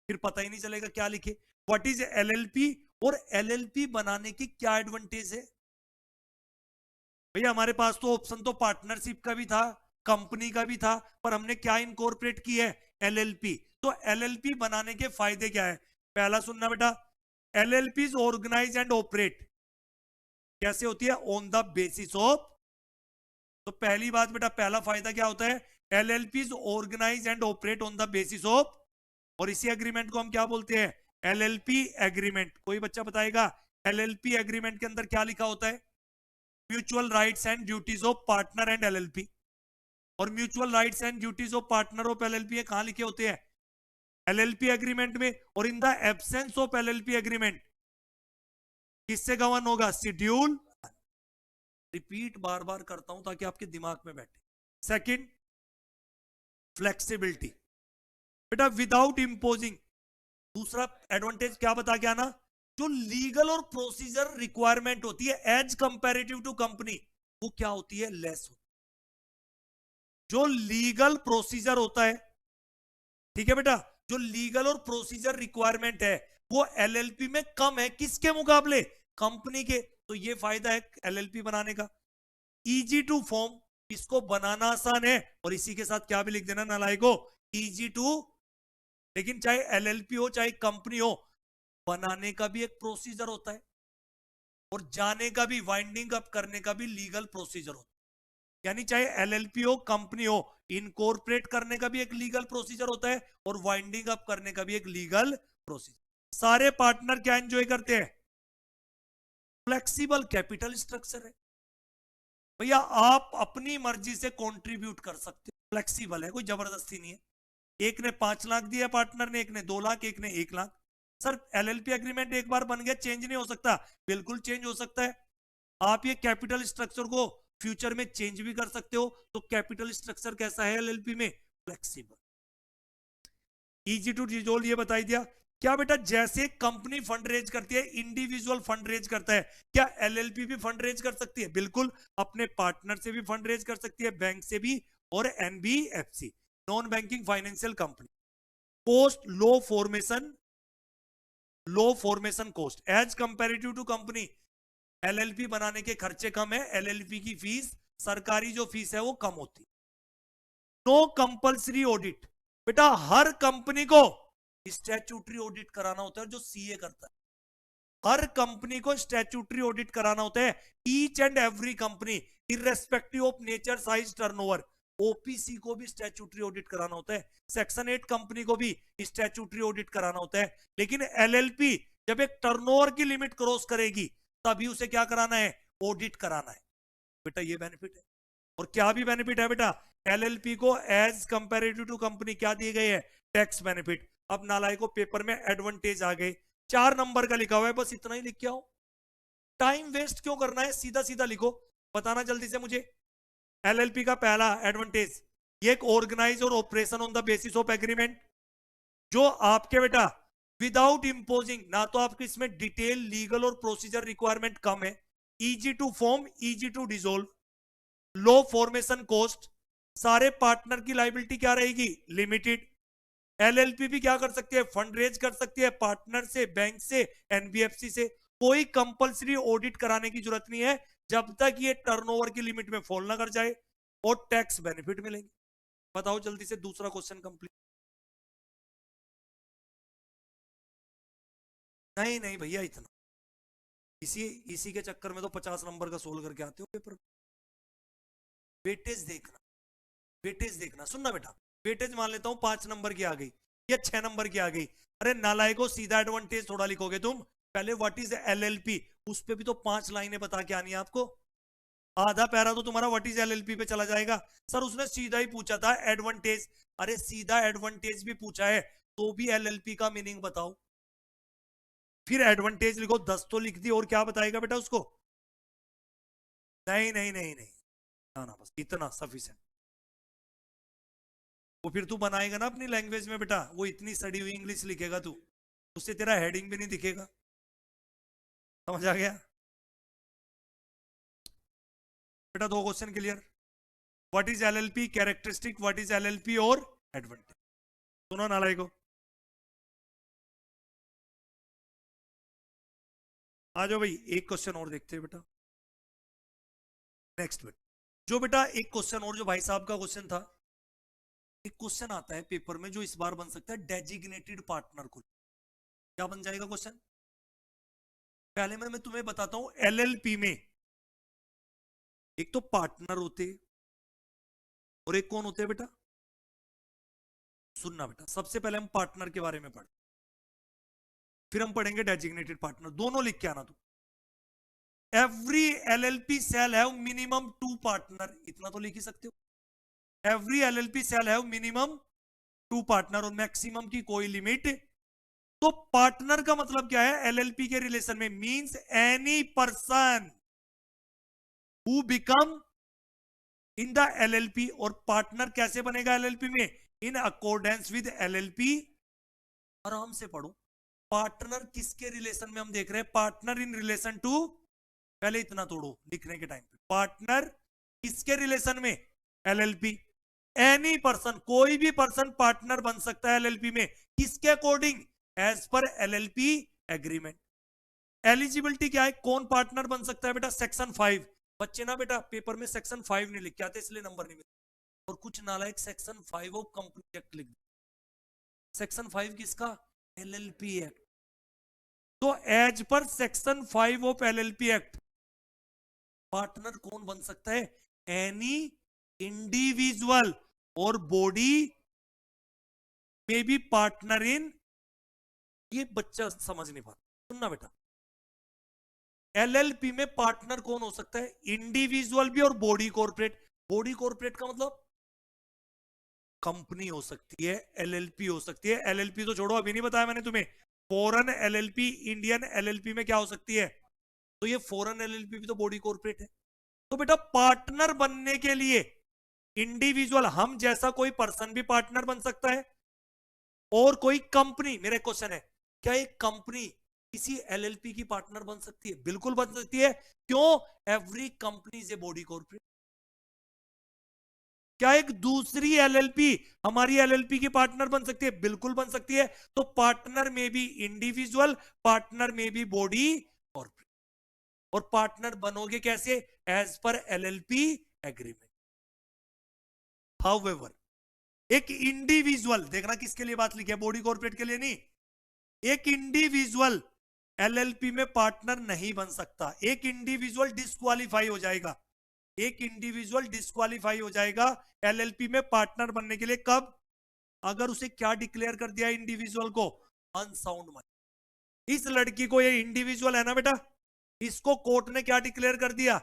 फिर पता ही नहीं चलेगा क्या लिखे। व्हाट इज एलएलपी और एलएलपी बनाने की क्या एडवांटेज है? भैया हमारे पास तो ऑप्शन तो पार्टनरशिप का भी था, कंपनी का भी था, पर हमने क्या इनकॉर्पोरेट की है? एलएलपी। तो एलएलपी बनाने के फायदे क्या है? पहला सुनना बेटा, एलएलपी ऑर्गेनाइज एंड ऑपरेट कैसे होती है? On the basis of. तो पहली बात बेटा, पहला फायदा क्या होता है? LLP organize and operate on the basis of. और इसी एग्रीमेंट को हम क्या बोलते हैं? LLP agreement. कोई बच्चा बताएगा एलएलपी एग्रीमेंट के अंदर क्या लिखा होता है? Mutual rights and duties of partner and LLP. और mutual rights and duties of partner of LLP कहां लिखे होते हैं? एलएलपी एग्रीमेंट में। और in the absence of LLP agreement किससे गवर्न होगा? शेड्यूल। रिपीट बार बार करता हूं ताकि आपके दिमाग में बैठे। सेकंड, फ्लेक्सिबिलिटी बेटा, विदाउट इंपोजिंग। दूसरा एडवांटेज क्या बता के आना? जो लीगल और प्रोसीजर रिक्वायरमेंट होती है एज कंपैरेटिव टू कंपनी, वो क्या होती है? लेस होती है। जो लीगल प्रोसीजर होता है, ठीक है बेटा, जो लीगल और प्रोसीजर रिक्वायरमेंट है वो एलएलपी में कम है, किसके मुकाबले? कंपनी के। तो ये फायदा है एलएलपी बनाने का। इजी टू फॉर्म, इसको बनाना आसान है, और इसी के साथ क्या भी लिख देना नालायको, इजी टू। लेकिन चाहे एलएलपी हो चाहे कंपनी हो, बनाने का भी एक प्रोसीजर होता है और जाने का भी, वाइंडिंग अप करने का भी लीगल प्रोसीजर होता है। यानी चाहे एलएलपी हो, कंपनी हो, इनकॉर्पोरेट करने का भी एक लीगल प्रोसीजर होता है और वाइंडिंग अप करने का भी एक लीगल प्रोसीजर। सारे पार्टनर क्या एंजॉय करते हैं? फ्लेक्सिबल कैपिटल स्ट्रक्चर है भैया, आप अपनी मर्जी से कंट्रीब्यूट कर सकते हो, फ्लेक्सिबल है, कोई जबरदस्ती नहीं है। एक ने 5 लाख दिया पार्टनर ने, एक ने 2 लाख, एक ने 1 लाख। सर एलएलपी एग्रीमेंट एक बार बन गया चेंज नहीं हो सकता? बिल्कुल चेंज हो सकता है। आप ये कैपिटल स्ट्रक्चर को फ्यूचर में चेंज भी कर सकते हो। तो कैपिटल स्ट्रक्चर कैसा है एलएलपी में? फ्लेक्सिबल, इजी टू डिसॉल्व, ये बताई दिया। क्या बेटा जैसे कंपनी फंड रेज करती है, इंडिविजुअल फंड रेज करता है, क्या एलएलपी भी फंड रेज कर सकती है? बिल्कुल, अपने पार्टनर से भी फंड रेज कर सकती है, बैंक से भी, और NBFC, non banking financial company. Cost low formation cost as comparative to company. LLP बनाने के खर्चे कम है, एलएलपी की फीस, सरकारी जो फीस है वो कम होती। नो कंपल्सरी ऑडिट, बेटा हर कंपनी को स्टैट्यूटरी ऑडिट कराना होता है जो सीए करता है। हर कंपनी को स्टैट्यूटरी ऑडिट कराना होता है, each and every company, irrespective of nature, size, turnover. OPC को भी स्टैट्यूटरी ऑडिट कराना होता है, सेक्शन 8 कंपनी को भी स्टैट्यूटरी ऑडिट कराना होता है। लेकिन एलएलपी जब एक टर्नओवर की लिमिट क्रॉस करेगी तभी उसे क्या कराना है? ऑडिट कराना है। बेटा ये बेनिफिट है। और क्या भी बेनिफिट है बेटा? एलएलपी को एज कंपेरेटिव टू कंपनी क्या दिए गए हैं? Tax benefit. अब नालायक को पेपर में एडवांटेज आ गए, 4 नंबर का लिखा हुआ है, बस इतना ही लिख के आओ। टाइम वेस्ट क्यों करना है, सीधा सीधा लिखो, बताना जल्दी से मुझे। एलएलपी का पहला एडवांटेज, ये एक ऑर्गेनाइज और operation on the basis of agreement, जो आपके बेटा विदाउट इंपोजिंग, ना तो आपके इसमें डिटेल लीगल और प्रोसीजर रिक्वायरमेंट कम है, easy to form, easy to dissolve, low formation cost, सारे पार्टनर की लाइबिलिटी क्या रहेगी? लिमिटेड। एलएलपी भी क्या कर सकती है? फंड रेज कर सकती है, पार्टनर से, बैंक से, एनबीएफसी से। कोई कंपलसरी ऑडिट कराने की जरूरत नहीं है जब तक ये टर्नओवर की लिमिट में फॉल ना कर जाए, और टैक्स बेनिफिट मिलेंगे। बताओ जल्दी से, दूसरा क्वेश्चन कंप्लीट। नहीं नहीं भैया, इतना इसी इसी के चक्कर में तो 50 नंबर का सोल्व करके आते हो पेपर। वेटेज देखना, वेटेज देखना, सुनना बेटा। वेटेज मान लेता हूं 5 नंबर की आ गई या 6 नंबर की आ गई। अरे नालायक को सीधा एडवांटेज थोड़ा लिखोगे तुम, पहले व्हाट इज एलएलपी, उस पे भी तो 5 लाइनें बता के आनी है आपको। आधा पैरा तो तुम्हारा व्हाट इज एलएलपी पे चला जाएगा। सर उसने सीधा ही पूछा था एडवांटेज, अरे सीधा एडवांटेज भी पूछा है तो भी एलएलपी का मीनिंग बताओ। फिर एडवांटेज लिखो, 10 तो लिख दी, और क्या बताएगा बेटा उसको? नहीं नहीं नहीं नहीं, ना ना, बस इतना सफिशिएंट। वो फिर तू बनाएगा ना अपनी लैंग्वेज में बेटा, वो इतनी सड़ी हुई इंग्लिश लिखेगा तू, उससे तेरा हेडिंग भी नहीं दिखेगा। समझ आ गया बेटा? 2 question clear. What is LLP characteristic, what is LLP और एडवांटेज। सुनो नालायक को, आ जाओ भाई, एक क्वेश्चन और देखते हैं बेटा। नेक्स्ट बेटा, जो बेटा एक क्वेश्चन और, जो भाई साहब का क्वेश्चन था, एक क्वेश्चन आता है पेपर में जो इस बार बन सकता है डेजिग्नेटेड पार्टनर को। क्या बन जाएगा क्वेश्चन? पहले मैं तुम्हें बताता हूं, एलएलपी में एक तो पार्टनर होते और एक कौन होते हैं बेटा? सुनना बेटा, सबसे पहले हम पार्टनर के बारे में पढ़, फिर हम पढ़ेंगे डेजिग्नेटेड पार्टनर। दोनों लिख के आना तुम। Every LLP shall have minimum 2 partner, इतना तो लिख ही सकते हो। Every LLP shall have minimum 2 partner, और मैक्सिमम की कोई लिमिट। तो पार्टनर का मतलब क्या है एलएलपी के रिलेशन में? Means any person who become in the LLP. और पार्टनर कैसे बनेगा एलएलपी में? In accordance with LLP. आराम से पढ़ो। पार्टनर किसके रिलेशन में हम देख रहे हैं? पार्टनर इन रिलेशन टू, पहले इतना तोड़ो लिखने के टाइम पे, पार्टनर किसके रिलेशन में? एलएलपी। एनी पर्सन, कोई भी पर्सन पार्टनर बन सकता है एलएलपी में, किसके according? As per LLP agreement. Eligibility क्या है, कौन पार्टनर बन सकता है बेटा? सेक्शन 5। बच्चे ना बेटा पेपर में सेक्शन 5 नहीं लिख के आते, इसलिए नंबर नहीं मिलता। और कुछ नालायक सेक्शन 5 ऑफ कंपनी एक्ट लिख दे। सेक्शन 5 किसका? LLP act. तो as per section 5 of LLP act, partner कौन बन सकता है? Any individual or body may be partner in, ये बच्चा समझ नहीं पाता, सुनना बेटा। एलएलपी में पार्टनर कौन हो सकता है? इंडिविजुअल भी और बॉडी कॉर्पोरेट। बॉडी कॉर्पोरेट का मतलब कंपनी हो सकती है, एलएलपी हो सकती है। एलएलपी तो छोड़ो, अभी नहीं बताया मैंने तुम्हें। फॉरेन एलएलपी, इंडियन एलएलपी में क्या हो सकती है? तो ये फॉरेन एलएलपी भी तो बॉडी कॉर्पोरेट है। तो बेटा पार्टनर बनने के लिए इंडिविजुअल, हम जैसा कोई पर्सन भी पार्टनर बन सकता है, और कोई कंपनी, मेरा क्वेश्चन है, क्या एक कंपनी किसी एलएलपी की पार्टनर बन सकती है? बिल्कुल बन सकती है। क्यों? Every company is a body corporate. क्या एक दूसरी एलएलपी हमारी एलएलपी की पार्टनर बन सकती है? बिल्कुल बन सकती है। तो पार्टनर में भी इंडिविजुअल, पार्टनर में भी बॉडी कॉर्पोरेट। और पार्टनर बनोगे कैसे? As per LLP agreement. However एक इंडिविजुअल, देखना किसके लिए बात लिखी है, बॉडी कॉर्पोरेट के लिए नहीं। एक इंडिविजुअल एलएलपी में पार्टनर नहीं बन सकता। एक इंडिविजुअल डिस्क्वालीफाई हो जाएगा, एक इंडिविजुअल डिस्क्वालीफाई हो जाएगा एलएलपी में पार्टनर बनने के लिए। कब? अगर उसे क्या डिक्लेयर कर दिया इंडिविजुअल को? Unsound mind. इस लड़की को, ये इंडिविजुअल है ना बेटा, इसको कोर्ट ने क्या डिक्लेयर कर दिया?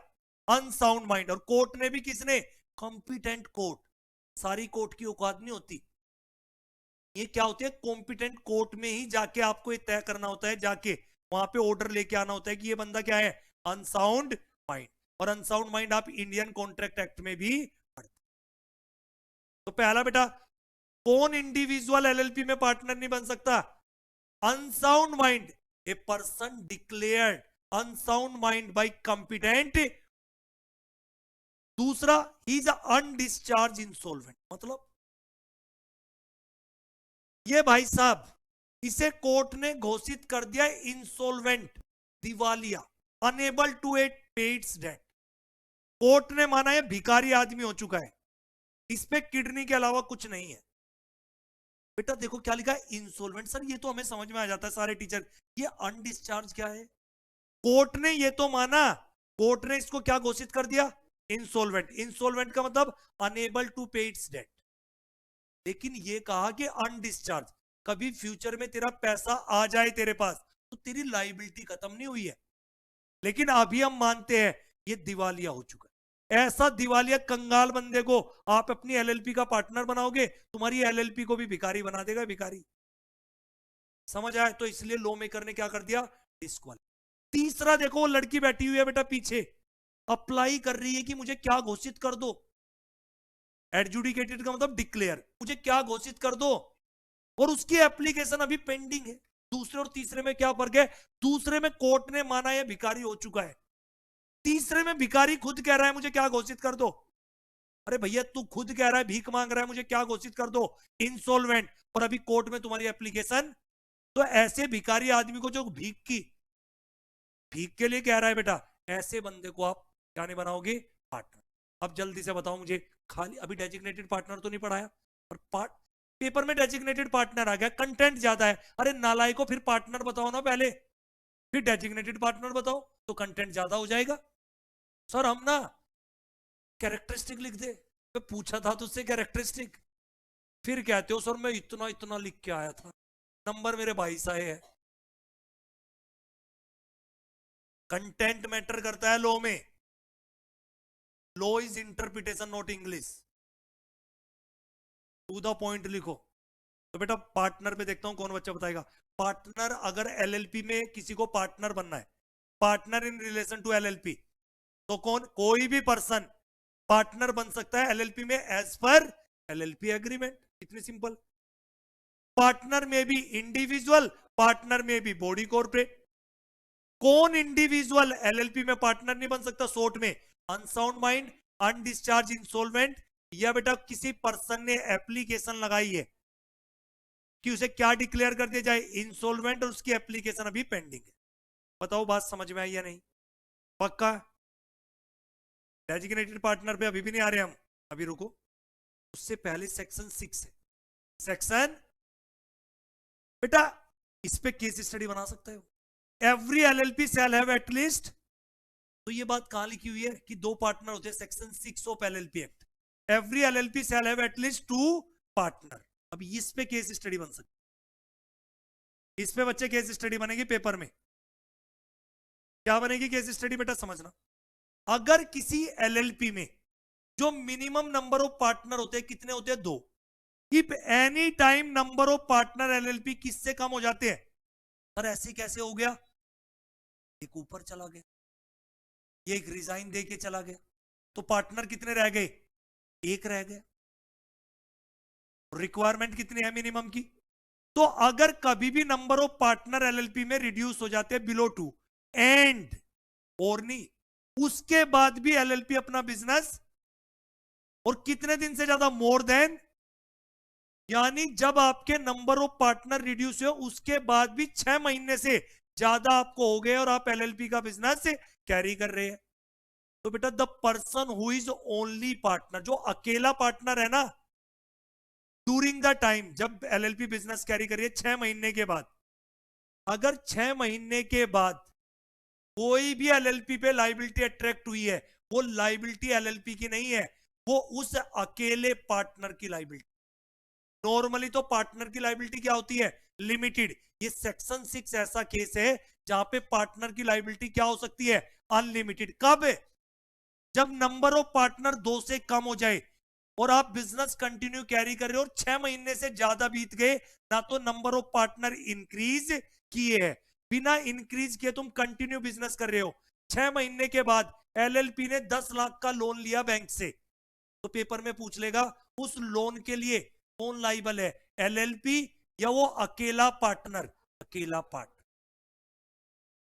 Unsound mind. और कोर्ट ने भी किसने? Competent court. सारी कोर्ट की औकात नहीं होती, ये क्या होती है, कॉम्पिटेंट कोर्ट में ही जाके आपको ये तय करना होता है, जाके वहां पे ऑर्डर लेके आना होता है कि ये बंदा क्या है, अनसाउंड माइंड। और अनसाउंड माइंड आप इंडियन कॉन्ट्रैक्ट एक्ट में भी पढ़ते। तो पहला बेटा, कौन इंडिविजुअल एलएलपी में पार्टनर नहीं बन सकता? Unsound mind, a person declared unsound mind bye competent. दूसरा, ही इज अनडिस्चार्ज इंसॉल्वेंट। मतलब ये भाई साहब, इसे कोर्ट ने घोषित कर दिया इंसॉल्वेंट, दिवालिया, अनेबल टू पे इट्स डेट। कोर्ट ने माना है भिखारी आदमी हो चुका है, इस पे किडनी के अलावा कुछ नहीं है। बेटा देखो क्या लिखा है, इंसॉल्वेंट। सर ये तो हमें समझ में आ जाता है सारे टीचर, ये अनडिस्चार्ज क्या है? कोर्ट ने ये तो माना, कोर्ट ने इसको क्या घोषित कर दिया? इंसॉल्वेंट। इंसॉल्वेंट का मतलब अनेबल टू पे इट्स डेट। लेकिन ये कहा कि अनडिस्चार्ज, कभी फ्यूचर में तेरा पैसा आ जाए तेरे पास तो तेरी लाइबिलिटी खत्म नहीं हुई है, लेकिन अभी हम मानते हैं ये दिवालिया हो चुका है। ऐसा दिवालिया कंगाल बंदे को आप अपनी एलएलपी का पार्टनर बनाओगे, तुम्हारी एलएलपी को भी भिखारी बना देगा, भिखारी। समझ आए? तो इसलिए लॉ मेकर ने क्या कर दिया, डिस्क्वालिफाई। तीसरा देखो, वो लड़की बैठी हुई है बेटा पीछे, अप्लाई कर रही है कि मुझे क्या घोषित कर दो। एडजुडिकेटेड का मतलब डिक्लेयर, मुझे क्या घोषित कर दो, और उसकी एप्लीकेशन अभी पेंडिंग है। दूसरे और तीसरे में क्या फर्क है? दूसरे में कोर्ट ने माना है भिखारी हो चुका है, तीसरे में भिखारी खुद कह रहा है मुझे क्या घोषित कर दो। अरे भैया तू खुद कह रहा है, भीख मांग रहा है, मुझे क्या घोषित कर दो, इंसॉल्वेंट, और अभी कोर्ट में तुम्हारी एप्लीकेशन। तो ऐसे भिखारी आदमी को जो भीख के लिए कह रहा है बेटा, ऐसे बंदे को आप क्या नहीं बनाओगे, पार्टनर। अब जल्दी से बताओ मुझे, खाली अभी डेजिग्नेटेड पार्टनर तो नहीं पढ़ाया, और पेपर में डेजिग्नेटेड पार्टनर आ गया, कंटेंट ज्यादा है। अरे नालायक को, फिर पार्टनर बताओ ना पहले, फिर डेजिग्नेटेड पार्टनर बताओ, तो कंटेंट ज्यादा हो जाएगा। सर हम ना कैरेक्टरिस्टिक लिख दे, मैं पूछा था तुझसे कैरेक्टरिस्टिक, फिर कहते हो सर मैं इतना इतना लिख के आया था, नंबर मेरे 22 आए हैं। कंटेंट मैटर करता है लॉ में, law is interpretation not English. To the point लिखो। तो बेटा पार्टनर पे देखता हूं कौन बच्चा बताएगा। पार्टनर, अगर एलएलपी में किसी को पार्टनर बनना है, partner in relation to LLP, तो कौन, कोई भी पर्सन पार्टनर बन सकता है एलएलपी में एज पर एलएलपी एग्रीमेंट। इतनी सिंपल। पार्टनर में भी इंडिविजुअल, पार्टनर में भी बॉडी कॉर्पोरेट। कौन इंडिविजुअल एलएलपी में पार्टनर नहीं बन सकता? शॉर्ट में अनसाउंड माइंड, अनडिस्चार्ज इंसॉल्वेंट, या बेटा किसी पर्सन ने एप्लीकेशन लगाई है कि उसे क्या डिक्लेयर कर दिया जाए, इंसॉल्वेंट, और उसकी एप्लीकेशन अभी पेंडिंग है। बताओ बात समझ में आई या नहीं? पक्का? डेजिग्नेटेड पार्टनर पे अभी भी नहीं आ रहे हम, अभी रुको, उससे पहले सेक्शन 6 है। सेक्शन, बेटा इस पे केस स्टडी बना सकते हो। Every LLP shall have at least, तो ये बात कहां लिखी हुई है कि दो पार्टनर होते हैं, section 6 of LLP act, every LLP shall have at least 2 partner. अब इस पे केस स्टडी बन सकती, इस पे बच्चे केस स्टडी बनेगी पेपर में। क्या बनेगी केस स्टडी बेटा समझना, अगर किसी एलएलपी में जो मिनिमम नंबर ऑफ पार्टनर होते हैं कितने होते हैं, 2, if any time number of partner LLP किससे कम हो जाते हैं, सर ऐसे कैसे हो गया, एक ऊपर चला गया, ये एक रिजाइन दे के चला गया, तो पार्टनर कितने रह गए, एक रह गया, रिक्वायरमेंट कितनी है मिनिमम की। तो अगर कभी भी नंबर ऑफ पार्टनर एलएलपी में रिड्यूस हो जाते हैं बिलो 2 एंड और नहीं, उसके बाद भी एलएलपी अपना बिजनेस, और कितने दिन से ज्यादा, मोर देन, यानी जब आपके नंबर ऑफ पार्टनर रिड्यूस हो उसके बाद भी 6 महीने से ज्यादा आपको हो गए और आप एलएलपी का बिजनेस कैरी कर रहे हैं, तो बेटा the person who is only partner, जो अकेला पार्टनर है ना, ड्यूरिंग द टाइम जब एलएलपी बिजनेस कैरी करिए 6 महीने के बाद, अगर 6 महीने के बाद कोई भी एलएलपी पे लाइबिलिटी अट्रैक्ट हुई है, वो लाइबिलिटी एलएलपी की नहीं है, वो उस अकेले पार्टनर की लाइबिलिटी। नॉर्मली तो पार्टनर की लाइबिलिटी क्या होती है, लिमिटेड। ये सेक्शन 6 ऐसा केस है जहां पे पार्टनर की लाइबिलिटी क्या हो सकती है, अनलिमिटेड। कब, जब नंबर ऑफ पार्टनर 2 से कम हो जाए और आप बिजनेस कंटिन्यू कैरी कर रहे हो और 6 महीने से ज्यादा बीत गए, ना तो नंबर ऑफ पार्टनर इंक्रीज किए है, बिना इंक्रीज किए तुम कंटिन्यू बिजनेस कर रहे हो, 6 महीने के बाद एलएलपी ने 10 लाख का लोन लिया बैंक से, तो पेपर में पूछ लेगा उस लोन के लिए कौन लाइबल है, एलएलपी या वो अकेला पार्टनर, अकेला पार्टनर।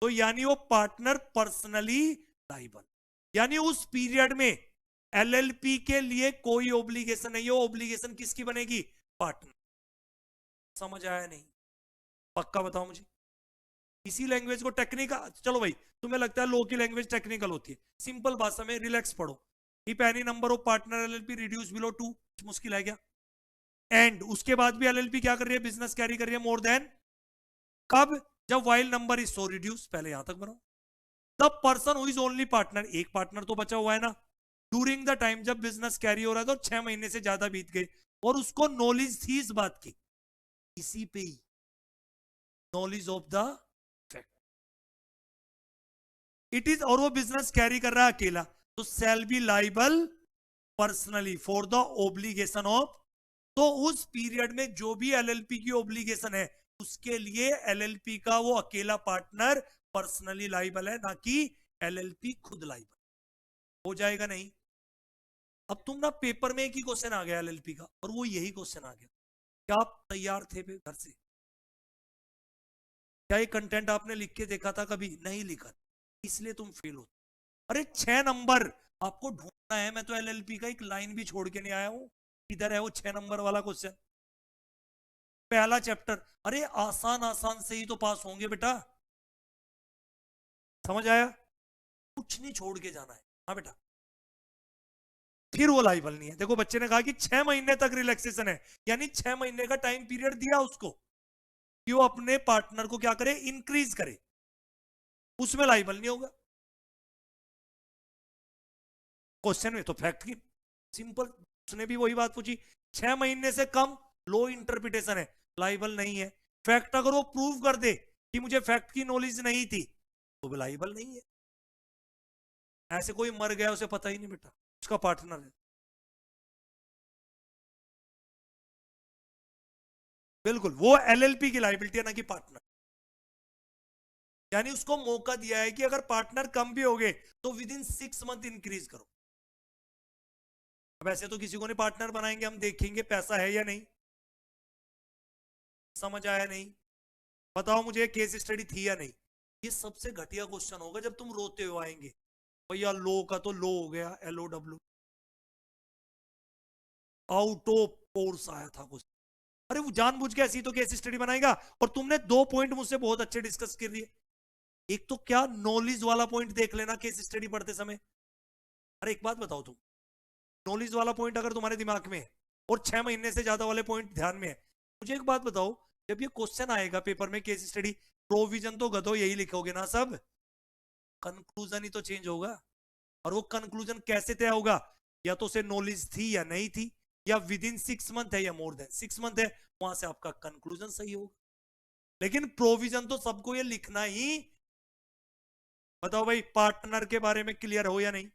तो यानी वो पार्टनर पर्सनली लाइबल, यानी उस पीरियड में एलएलपी के लिए कोई ओब्लिगेशन नहीं है, वो ओब्लिगेशन किसकी बनेगी, पार्टनर। समझ आया नहीं, पक्का बताओ मुझे। इसी लैंग्वेज को टेक्निकल, चलो भाई तुम्हें लगता है लॉ की लैंग्वेज टेक्निकल होती है, सिंपल भाषा में रिलैक्स पढ़ो। If any number of partner LLP reduce below 2, मुश्किल है क्या, एंड उसके बाद भी एलएलपी क्या कर रही है, बिजनेस कैरी कर रही है मोर देन, कब, जब while number is so reduce, पहले यहां तक बनाओ, the person who is only partner, एक पार्टनर तो बचा हुआ है ना, ड्यूरिंग द टाइम जब बिजनेस कैरी हो रहा है तो 6 महीने से ज्यादा बीत गए और उसको नॉलेज थी इस बात की, इसी पे ही knowledge of the fact it is, और वो बिजनेस कैरी कर रहा है अकेला, तो shall be liable personally for the obligation of, तो उस पीरियड में जो भी एलएलपी की ओब्लिगेशन है उसके लिए एलएलपी का वो अकेला पार्टनर पर्सनली लाइबल है, ना कि एलएलपी खुद लाइबल। हो जाएगा नहीं। अब तुम ना पेपर में एक ही क्वेश्चन आ गया एलएलपी का और वो यही क्वेश्चन आ गया, क्या आप तैयार थे घर से, क्या ये कंटेंट आपने लिख के देखा था, कभी नहीं लिखा, इसलिए तुम फेल हो। अरे 6 नंबर आपको ढूंढना है, मैं तो एलएलपी का एक लाइन भी छोड़ के नहीं आया हूं, इधर है वो 6 नंबर वाला क्वेश्चन, पहला चैप्टर। अरे आसान आसान से ही तो पास होंगे बेटा, समझ आया, कुछ नहीं छोड़ के जाना है, हाँ बेटा। फिर वो लाइबल नहीं है, देखो बच्चे ने कहा कि 6 महीने तक रिलैक्सेशन है, यानी 6 महीने का टाइम पीरियड दिया उसको कि वो अपने पार्टनर को क्या करे, इंक्रीज करे, उसमें लाइबल नहीं होगा। क्वेश्चन में तो फैक्ट की सिंपल, उसने भी वही बात पूछी, 6 महीने से कम लो इंटरप्रिटेशन है, लाइबल नहीं है। फैक्ट अगर वो प्रूव कर दे कि मुझे फैक्ट की नॉलेज नहीं थी तो लाइबल नहीं है। ऐसे कोई मर गया उसे पता ही नहीं बेटा, उसका पार्टनर है, बिल्कुल वो एलएलपी की लाइबिलिटी है, ना कि पार्टनर। यानी उसको मौका दिया है कि अगर पार्टनर कम भी हो गए तो विद इन 6 मंथ इंक्रीज करो। अब ऐसे तो किसी को नहीं पार्टनर बनाएंगे, हम देखेंगे पैसा है या नहीं। समझ आया नहीं, बताओ मुझे केस स्टडी थी या नहीं। ये सबसे घटिया क्वेश्चन होगा जब तुम रोते हुए आएंगे, भैया लो का तो लो हो गया, LOW, आउट ऑफ कोर्स आया था कुछ। अरे वो जानबूझ के ऐसी तो केस स्टडी बनाएगा, और तुमने 2 पॉइंट मुझसे बहुत अच्छे डिस्कस कर दिए। एक तो क्या नॉलेज वाला पॉइंट देख लेना केस स्टडी पढ़ते समय। अरे एक बात बताओ, तुम नॉलेज वाला पॉइंट अगर तुम्हारे दिमाग में है और 6 महीने से ज्यादा वाले पॉइंट ध्यान में है, मुझे एक बात बताओ, जब ये क्वेश्चन आएगा पेपर में केस स्टडी, प्रोविजन तो गधो यही लिखोगे ना सब, कंक्लूजन ही तो चेंज होगा। और वो कंक्लूजन कैसे तय होगा? या तो उसे नॉलेज थी या नहीं थी, या विद इन 6 मंथ है या मोर देन 6 मंथ है, वहां से आपका कंक्लूजन सही होगा। लेकिन प्रोविजन तो सबको ये लिखना ही। बताओ भाई, पार्टनर के बारे में क्लियर हो या नहीं?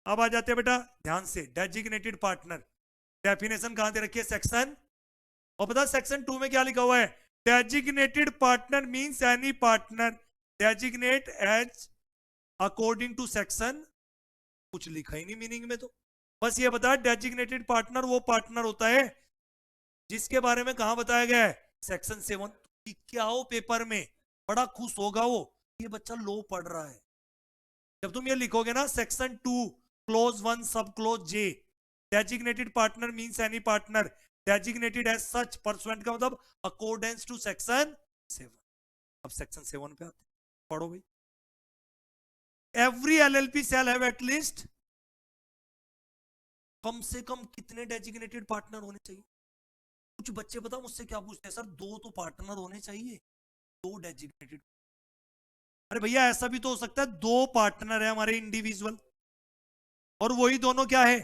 अब आ जाते हैं बेटा ध्यान से, डेजिग्नेटेड पार्टनर डेफिनेशन कहां दे रखी है? सेक्शन। और पता सेक्शन 2 में क्या लिखा हुआ है? Designated partner means any partner designate as according to section. कुछ लिखा ही नहीं मीनिंग में, तो बस ये बता डेजिग्नेटेड पार्टनर वो पार्टनर होता है जिसके बारे में कहां बताया गया है? सेक्शन 7। क्या हो पेपर में बड़ा खुश होगा वो, ये बच्चा लो पढ़ रहा है। जब तुम ये लिखोगे ना section 2 clause 1 sub clause J, designated partner means any partner designated as such pursuant का मतलब अकॉर्डेंस टू सेक्शन 7। अब सेक्शन 7 पे आते हैं, पढ़ो भाई। Every LLP shall have at least, कम से कम कितने डेजिग्नेटेड पार्टनर होने चाहिए? कुछ बच्चे पता मुझसे क्या पूछते हैं, सर 2 तो पार्टनर होने चाहिए, 2 डेजिग्नेटेड। अरे भैया ऐसा भी तो हो सकता है 2 पार्टनर है हमारे इंडिविजुअल, और वही दोनों क्या है?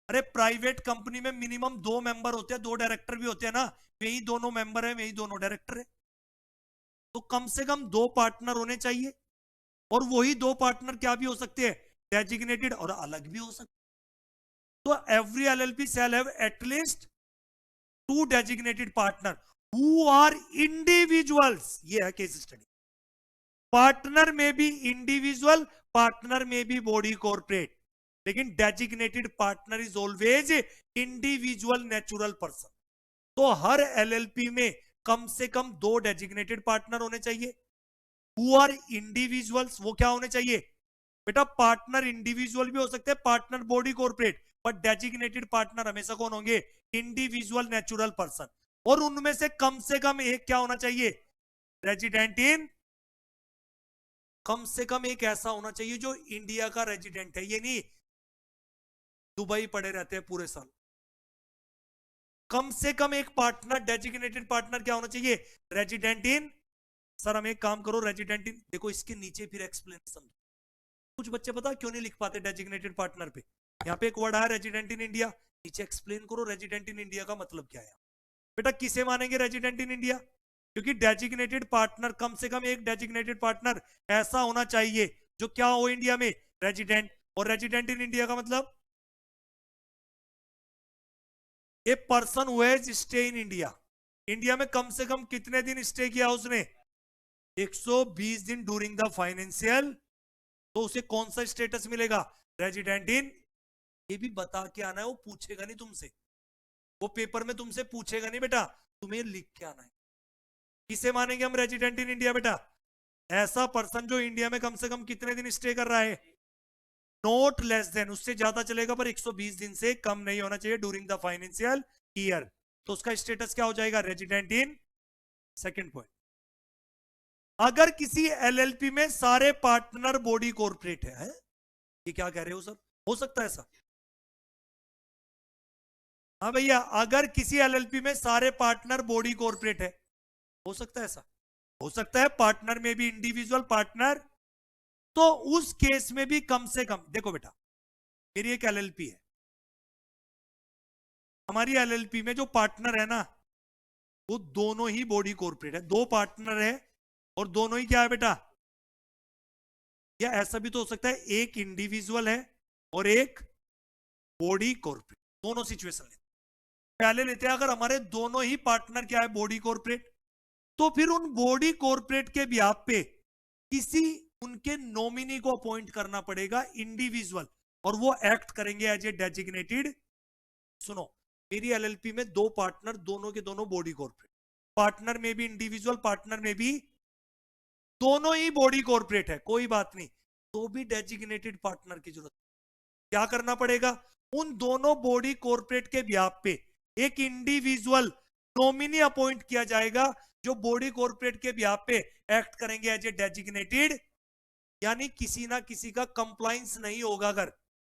अरे प्राइवेट कंपनी में मिनिमम 2 मेंबर होते हैं, 2 डायरेक्टर भी होते हैं ना, यही दोनों मेंबर है, यही दोनों डायरेक्टर है। तो कम से कम 2 पार्टनर होने चाहिए, और वही 2 पार्टनर क्या भी हो सकते हैं? डेजिग्नेटेड और अलग भी हो सकते। तो every LLP shall have at least 2 designated partner who are individuals. ये है केस स्टडी। पार्टनर में भी इंडिविजुअल, पार्टनर में भी बॉडी कॉर्पोरेट, लेकिन designated partner is always individual natural person. तो हर एलएलपी में कम से कम 2 डेजिग्नेटेड पार्टनर होने चाहिए हु आर इंडिविजुअल्स। वो क्या होने चाहिए बेटा? पार्टनर इंडिविजुअल भी हो सकते हैं, पार्टनर बॉडी कॉर्पोरेट, पर डेजिग्नेटेड पार्टनर हमेशा कौन होंगे? Individual natural person. और उनमें से कम एक क्या होना चाहिए? रेजिडेंट इन, कम से कम एक ऐसा होना चाहिए जो इंडिया का रेजिडेंट है, ये नहीं दुबई पड़े रहते हैं पूरे साल। कम से कम एक पार्टनर, डेजिग्नेटेड पार्टनर क्या होना चाहिए? Resident in. सर हम एक काम करो, रेजिडेंट इन देखो इसके नीचे फिर एक्सप्लेनेशन। कुछ बच्चे पता क्यों नहीं लिख पाते डेजिग्नेटेड पार्टनर पे? यहाँ पे एक वर्ड है रेजिडेंट इन इंडिया, नीचे एक्सप्लेन करो रेजिडेंट इन इंडिया का मतलब क्या है। बेटा किसे मानेंगे रेजिडेंट इन इंडिया? क्योंकि डेजिग्नेटेड पार्टनर, कम से कम एक डेजिग्नेटेड पार्टनर ऐसा होना चाहिए जो क्या हो इंडिया में? रेजिडेंट। और रेजिडेंट इन इंडिया का मतलब a person who has stay in India. India में कम से कम कितने दिन स्टे किया उसने? 120 दिन ड्यूरिंग द फाइनेंशियल। तो उसे कौन सा स्टेटस मिलेगा? Resident in. ये भी बता के आना है, वो पूछेगा नहीं तुमसे, वो पेपर में तुमसे पूछेगा नहीं बेटा, तुम्हें लिख के आना है। किसे मानेंगे हम रेजिडेंट इन इंडिया बेटा? ऐसा पर्सन जो इंडिया में कम से कम कितने दिन स्टे कर रहा है? नॉट लेस देन, उससे ज्यादा चलेगा पर 120 दिन से कम नहीं होना चाहिए ड्यूरिंग द फाइनेंशियल ईयर। तो उसका स्टेटस क्या हो जाएगा? Resident in. सेकंड पॉइंट, अगर किसी एलएलपी में सारे पार्टनर बॉडी कॉर्पोरेट है, ये क्या कह रहे हो सर? हो सकता है ऐसा? हाँ भैया, अगर किसी एलएलपी में सारे पार्टनर बॉडी कॉर्पोरेट है, हो सकता है ऐसा? हो सकता है। पार्टनर में भी इंडिविजुअल पार्टनर, तो उस केस में भी कम से कम देखो बेटा, मेरी एक एलएलपी है, हमारी एलएलपी में जो पार्टनर है ना वो दोनों ही बॉडी कॉर्पोरेट है। 2 पार्टनर है और दोनों ही क्या है बेटा? या ऐसा भी तो हो सकता है एक इंडिविजुअल है और एक बॉडी कॉर्पोरेट। दोनों सिचुएशन लेते, पहले लेते हैं अगर हमारे दोनों ही पार्टनर क्या है? Body corporate. तो फिर उन बॉडी कॉर्पोरेट के बिहाफ पे किसी उनके नॉमिनी को अपॉइंट करना पड़ेगा इंडिविजुअल, और वो एक्ट करेंगे एज ए डेजिग्नेटेड। सुनो, मेरी एलएलपी में 2 पार्टनर, दोनों के दोनों बॉडी कॉर्पोरेट, पार्टनर में भी इंडिविजुअल, पार्टनर में भी दोनों ही बॉडी कॉर्पोरेट है, कोई बात नहीं, तो भी डेजिग्नेटेड पार्टनर की जरूरत। क्या करना पड़ेगा? उन दोनों बॉडी कॉर्पोरेट के बिहाफ पे एक इंडिविजुअल नॉमिनी अपॉइंट किया जाएगा जो बॉडी कॉर्पोरेट के बिहाफ पे एक्ट करेंगे एज ए डेजिग्नेटेड। यानी किसी ना किसी का कंप्लायंस नहीं होगा। अगर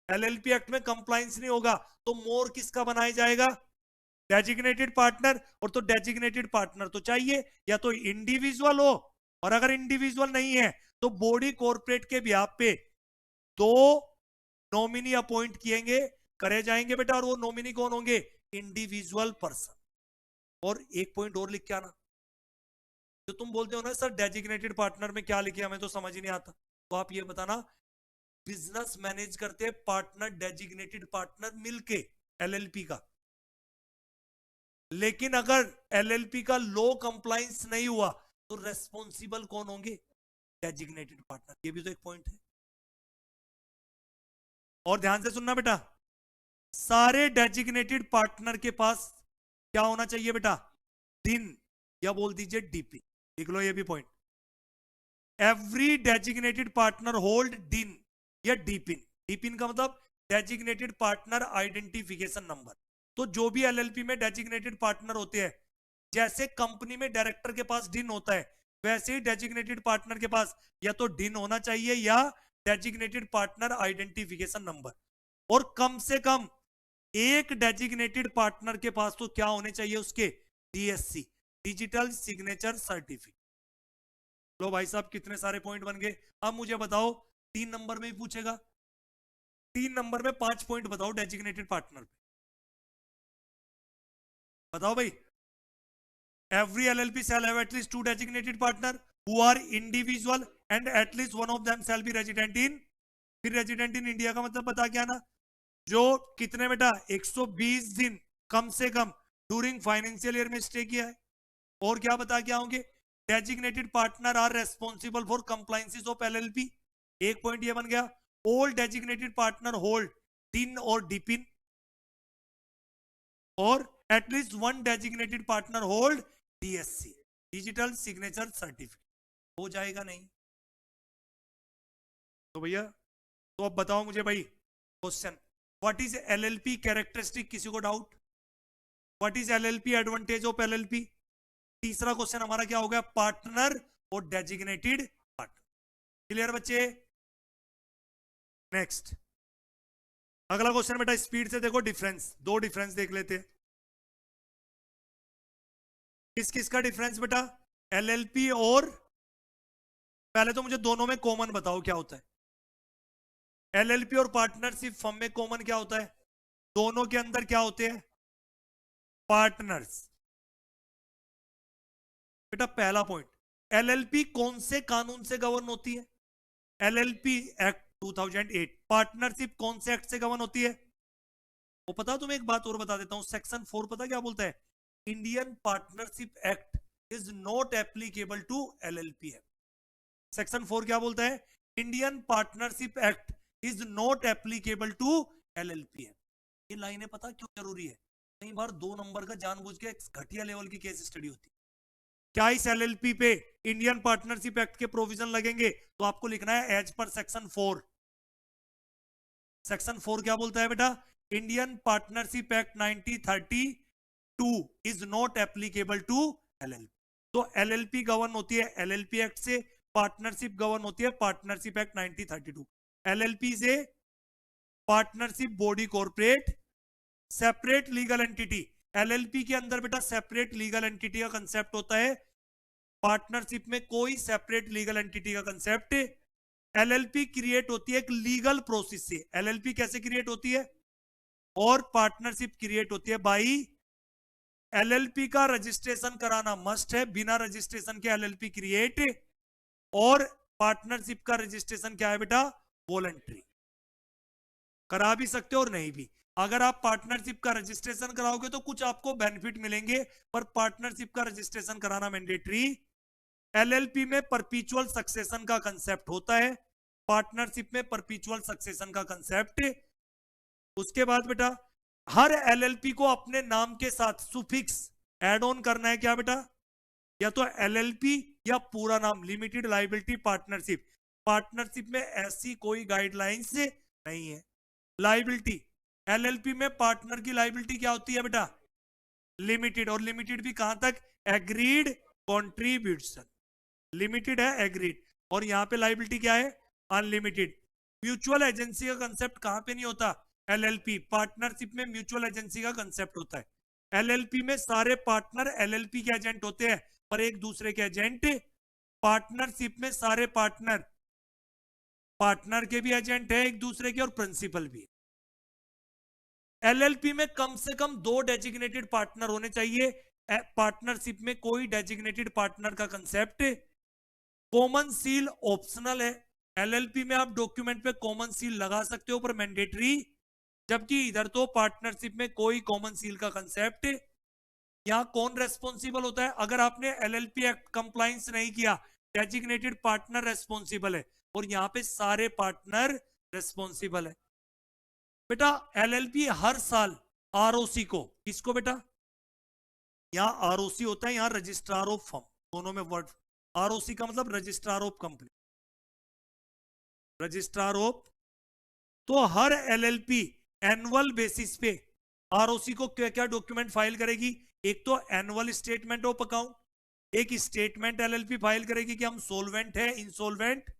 एलएलपी एक्ट में कंप्लायंस नहीं होगा तो मोर किसका बनाया जाएगा? Designated partner. और तो डेजिग्नेटेड पार्टनर तो चाहिए या तो इंडिविजुअल हो, और अगर इंडिविजुअल नहीं है तो बॉडी कॉर्पोरेट के ब्याह पे 2 नॉमिनी अपॉइंट किएंगे करे जाएंगे बेटा, और वो नॉमिनी कौन होंगे? Individual person. और एक पॉइंट और लिख के आना, जो तुम बोलते हो ना सर डेजिग्नेटेड पार्टनर में क्या लिखे हमें तो समझ ही नहीं आता, तो आप ये बताना बिजनेस मैनेज करते हैं पार्टनर डेजिग्नेटेड पार्टनर मिलके एलएलपी का, लेकिन अगर एलएलपी का लॉ कंप्लायंस नहीं हुआ तो रेस्पॉन्सिबल कौन होंगे? Designated partner. ये भी तो एक पॉइंट है। और ध्यान से सुनना बेटा, सारे डेजिग्नेटेड पार्टनर के पास क्या होना चाहिए बेटा? दिन, या बोल दीजिए डीपी, लिख लो ये भी point. Every designated partner hold डिन या डीपिन। डीपिन का मतलब डेजिग्नेटेड पार्टनर आइडेंटिफिकेशन नंबर। तो जो भी एलएलपी में डेजिग्नेटेड पार्टनर होते हैं, जैसे कंपनी में डायरेक्टर के पास डिन होता है, वैसे ही डेजिग्नेटेड पार्टनर के पास या तो डिन होना चाहिए या डेजिग्नेटेड पार्टनर आइडेंटिफिकेशन नंबर। और कम से कम एक डेजिग्नेटेड पार्टनर के पास तो क्या होने चाहिए उसके? DSC, digital signature certificate. लो भाई साहब कितने सारे पॉइंट बन गए। अब मुझे बताओ 3 नंबर में ही पूछेगा, 3 नंबर में 5 पॉइंट बताओ डेजिग्नेटेड पार्टनर पे। बताओ भाई। Every LLP shall have at least 2 designated partner who are individual and at least one of them shall be resident in, फिर रेजिडेंट इन इंडिया का मतलब बता क्या ना, जो कितने बेटा 120 दिन कम से कम ड्यूरिंग फाइनेंशियल ईयर में स्टे किया है। और क्या बता क्या होंगे? Designated partner are responsible for compliances of LLP. एक पॉइंट ये बन गया। ऑल डेजिग्नेटेड पार्टनर होल्ड डिन और डीपिन, और at least one designated partner hold DSC, digital signature certificate. हो जाएगा नहीं तो भैया, तो अब बताओ मुझे भाई question, what is LLP characteristic? किसी को doubt? What is LLP advantage of LLP? तीसरा क्वेश्चन हमारा क्या हो गया? पार्टनर और डेजिग्नेटेड पार्टनर। क्लियर बच्चे? नेक्स्ट अगला क्वेश्चन बेटा, स्पीड से देखो डिफरेंस, 2 डिफरेंस देख लेते हैं। किस किस का डिफरेंस बेटा? एलएलपी और, पहले तो मुझे दोनों में कॉमन बताओ क्या होता है। एलएलपी और पार्टनरशिप फर्म में कॉमन क्या होता है? दोनों के अंदर क्या होते हैं? पार्टनर्स। बेटा पहला पॉइंट, एलएलपी कौन से कानून से गवर्न होती है? LLP act 2008। पार्टनरशिप कौन से एक्ट से गवर्न होती है? वो पता, तुम्हें एक बात और बता देता हूं, सेक्शन 4 पता क्या बोलता है? Indian partnership act is not applicable to LLP act. Section 4 क्या बोलता है? Indian partnership act is not applicable to LLP act. ये लाइनें पता क्यों जरूरी है? कई बार 2 नंबर का जानबूझ के घटिया लेवल की केस स्टडी होती है। क्या इस एलएलपी पे इंडियन पार्टनरशिप एक्ट के प्रोविजन लगेंगे? तो आपको लिखना है एज पर सेक्शन 4। सेक्शन 4 क्या बोलता है बेटा? Indian partnership act 1932 is not applicable to LLP. तो एलएलपी गवर्न होती है एलएलपी एक्ट से, पार्टनरशिप गवर्न होती है पार्टनरशिप एक्ट 1932। एलएलपी से partnership body corporate separate legal entity. LLP के अंदर बेटा सेपरेट लीगल एंटिटी का कंसेप्ट होता है, पार्टनरशिप में कोई सेपरेट लीगल एंटिटी का कंसेप्ट। एलएलपी क्रिएट होती है एक लीगल प्रोसेस से। एलएलपी कैसे क्रिएट होती है? और पार्टनरशिप क्रिएट होती है बाई, एलएलपी का रजिस्ट्रेशन कराना मस्ट है, बिना रजिस्ट्रेशन के एलएलपी क्रिएट, और पार्टनरशिप का रजिस्ट्रेशन क्या है बेटा? वॉलंटरी। करा भी सकते हो और नहीं भी। अगर आप पार्टनरशिप का रजिस्ट्रेशन कराओगे तो कुछ आपको बेनिफिट मिलेंगे, पर पार्टनरशिप का रजिस्ट्रेशन कराना मैंडेटरी। एलएलपी में परपीचुअल सक्सेशन का कंसेप्ट होता है, पार्टनरशिप में परपीचुअल सक्सेशन का कंसेप्ट। उसके बाद बेटा हर एलएलपी को अपने नाम के साथ सुफिक्स ऐड ऑन करना है। क्या बेटा? या तो एलएलपी या पूरा नाम, लिमिटेड लायबिलिटी पार्टनरशिप। पार्टनरशिप में ऐसी कोई गाइडलाइंस नहीं है। लायबिलिटी, एलएलपी में पार्टनर की लायबिलिटी क्या होती है बेटा? लिमिटेड। और लिमिटेड भी कहां तक? Agreed contribution. लिमिटेड है एग्रीड, और यहां पे लायबिलिटी क्या है? अनलिमिटेड। म्यूचुअल एजेंसी का कंसेप्ट कहां पे नहीं होता? एलएलपी। पार्टनरशिप में म्यूचुअल एजेंसी का कंसेप्ट होता है। एलएलपी में सारे पार्टनर एलएलपी के एजेंट होते हैं, पर एक दूसरे के एजेंट पार्टनरशिप में सारे पार्टनर के भी एजेंट है एक दूसरे के, और प्रिंसिपल भी। एलएलपी में कम से कम 2 डेजिग्नेटेड पार्टनर होने चाहिए। पार्टनरशिप में कोई डेजिग्नेटेड पार्टनर का कंसेप्ट, कॉमन सील ऑप्शनल है। एलएलपी में आप डॉक्यूमेंट पे कॉमन सील लगा सकते हो पर मैंडेटरी, जबकि इधर तो पार्टनरशिप में कोई कॉमन सील का कंसेप्ट। यहां कौन रेस्पॉन्सिबल होता है? अगर आपने एलएलपी एक्ट कंप्लायंस नहीं किया, डेजिग्नेटेड पार्टनर रेस्पॉन्सिबल है, और यहां पे सारे पार्टनर रेस्पॉन्सिबल है। बेटा एलएलपी हर साल आरओसी को, किसको बेटा? यहां आरओसी होता है, यहां रजिस्ट्रार ऑफ फर्म, दोनों में वर्ड। आरओसी का मतलब registrar of company, registrar of. तो हर एलएलपी एनुअल बेसिस पे आरओसी को क्या क्या डॉक्यूमेंट फाइल करेगी? एक तो एनुअल स्टेटमेंट ऑफ अकाउंट, एक स्टेटमेंट एलएलपी फाइल करेगी कि हम सोलवेंट है, इंसोल्वेंट,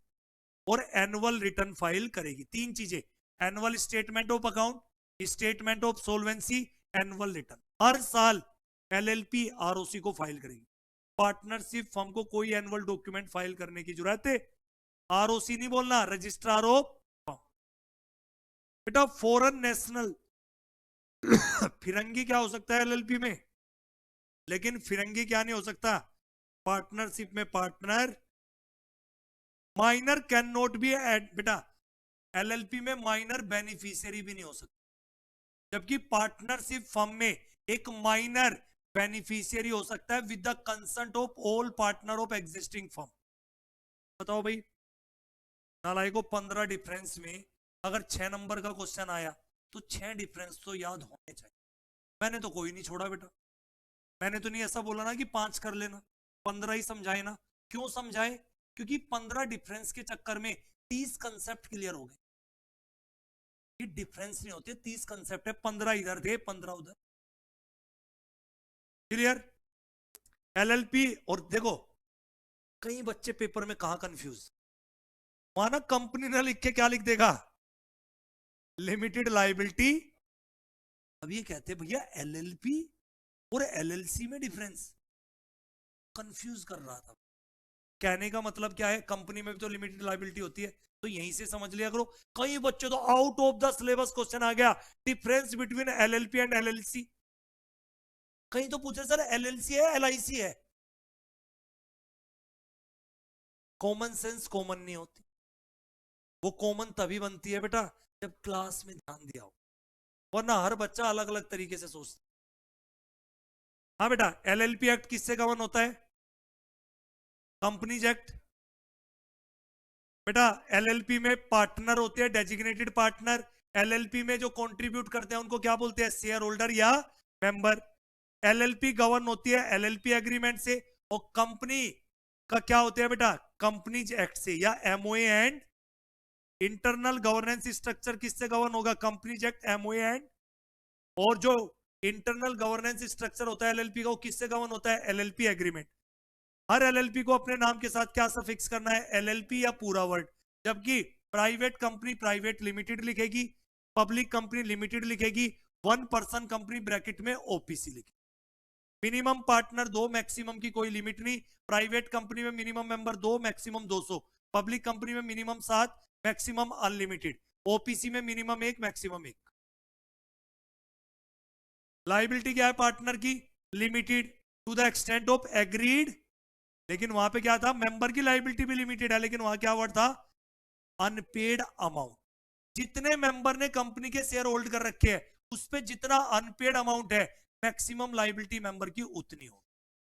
और एनुअल रिटर्न फाइल करेगी। 3 चीजें, annual statement of account, statement of solvency, annual return. हर साल एलएलपी आरओसी को फाइल करेगी। पार्टनरशिप फर्म को कोई एनुअल डॉक्यूमेंट फाइल करने की जरूरत है, आरओसी नहीं बोलना, रजिस्ट्रार ऑफ फर्म। बेटा फॉरेन नेशनल फिरंगी क्या हो सकता है एलएलपी में, लेकिन फिरंगी क्या नहीं हो सकता पार्टनरशिप में? Partner minor can not be add. बेटा एलएलपी में माइनर बेनिफिशियरी भी नहीं हो सकता, जबकि पार्टनरशिप फर्म में एक माइनर बेनिफिशियरी हो सकता है with the consent of all partner of existing firm. बताओ भाई, नालायक को 15 डिफरेंस में अगर 6 नंबर का क्वेश्चन आया तो 6 डिफरेंस तो याद होने चाहिए। मैंने तो कोई नहीं छोड़ा बेटा, मैंने तो नहीं ऐसा बोला ना कि 5 कर लेना, 15 ही समझाए ना। क्यों समझाए? क्योंकि 15 डिफरेंस के चक्कर में 30 कंसेप्ट क्लियर हो गए। ये डिफरेंस नहीं होते, 30 कंसेप्ट है, 15 इधर थे 15 उधर। क्लियर? एलएलपी। और देखो कई बच्चे पेपर में कहा कंफ्यूज, माना कंपनी ने लिख के क्या लिख देगा, लिमिटेड लायबिलिटी। अब ये कहते भैया एलएलपी और एलएलसी में डिफरेंस, कंफ्यूज कर रहा था। कहने का मतलब क्या है, कंपनी में भी तो लिमिटेड लायबिलिटी होती है, तो यहीं से समझ लिया करो। कई बच्चे तो out of the syllabus question आ गया, difference between LLP and LLC. कहीं तो पूछे सर एलएलसी है एलआईसी है। कॉमन सेंस कॉमन नहीं होती, वो कॉमन तभी बनती है बेटा जब क्लास में ध्यान दिया हो, वरना हर बच्चा अलग अलग तरीके से सोचता। हाँ बेटा, एलएलपी एक्ट किससे गवर्न होता है? Companies act. बेटा एलएलपी में पार्टनर होते हैं, डेजिग्नेटेड पार्टनर। एलएलपी में जो कंट्रीब्यूट करते हैं उनको क्या बोलते हैं? शेयर होल्डर या मेंबर। एलएलपी गवर्न होती है एलएलपी एग्रीमेंट से, और कंपनी का क्या होता है बेटा? कंपनीज एक्ट से या MOA and. Internal governance structure किससे गवर्न होगा? Companies act, MOA and. और जो इंटरनल गवर्नेंस स्ट्रक्चर होता है एलएलपी का, वो किससे गवर्न होता है? LLP agreement. हर एलएलपी को अपने नाम के साथ क्या सफिक्स करना है? एलएलपी या पूरा वर्ड। जबकि प्राइवेट कंपनी प्राइवेट लिमिटेड लिखेगी, पब्लिक कंपनी लिमिटेड लिखेगी, 1 पर्सन कंपनी ब्रैकेट में ओपीसी लिखेगी। मिनिमम पार्टनर 2, मैक्सिमम की कोई लिमिट नहीं। प्राइवेट कंपनी में minimum member 2, maximum 200। Public company में मिनिमम 7, मैक्सिमम अनलिमिटेड। ओपीसी में मिनिमम 1, मैक्सिमम 1। लाइबिलिटी क्या है पार्टनर की? Limited to the extent of agreed. लेकिन वहां पे क्या था? मेंबर की लाइबिलिटी भी लिमिटेड है, लेकिन वहां क्या वर्ड था? Unpaid amount. जितने मेंबर ने कंपनी के शेयर होल्ड कर रखे हैं उस पे जितना अनपेड अमाउंट है, मैक्सिमम लाइबिलिटी मेंबर की उतनी हो।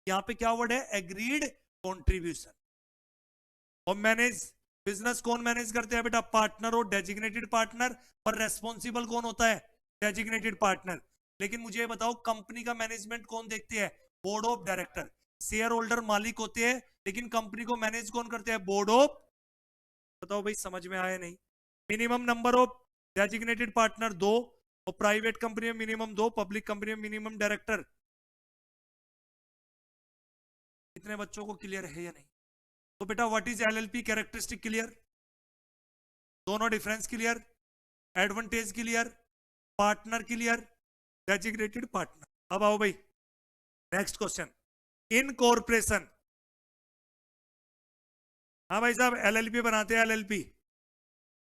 यहां पे क्या वर्ड है? Agreed contribution. और मैनेज, बिजनेस कौन मैनेज करते हैं बेटा? पार्टनर और डेजिग्नेटेड पार्टनर। पर रेस्पॉन्सिबल कौन होता है? Designated partner. लेकिन मुझे ये बताओ कंपनी का मैनेजमेंट कौन देखते हैं? Board of director. Share holder मालिक होते हैं, लेकिन कंपनी को मैनेज कौन करते हैं? Board of. बताओ भाई समझ में आया नहीं? Minimum number of designated partner 2, और प्राइवेट कंपनी में मिनिमम 2, पब्लिक कंपनी में मिनिमम डायरेक्टर। कितने बच्चों को क्लियर है या नहीं? तो बेटा what is LLP characteristic clear, दोनों difference clear, advantage clear, partner clear, designated partner. अब आओ भाई नेक्स्ट क्वेश्चन। इनकॉर्पोरेशन हाँ भाई साहब, एलएलपी बनाते हैं, एलएलपी।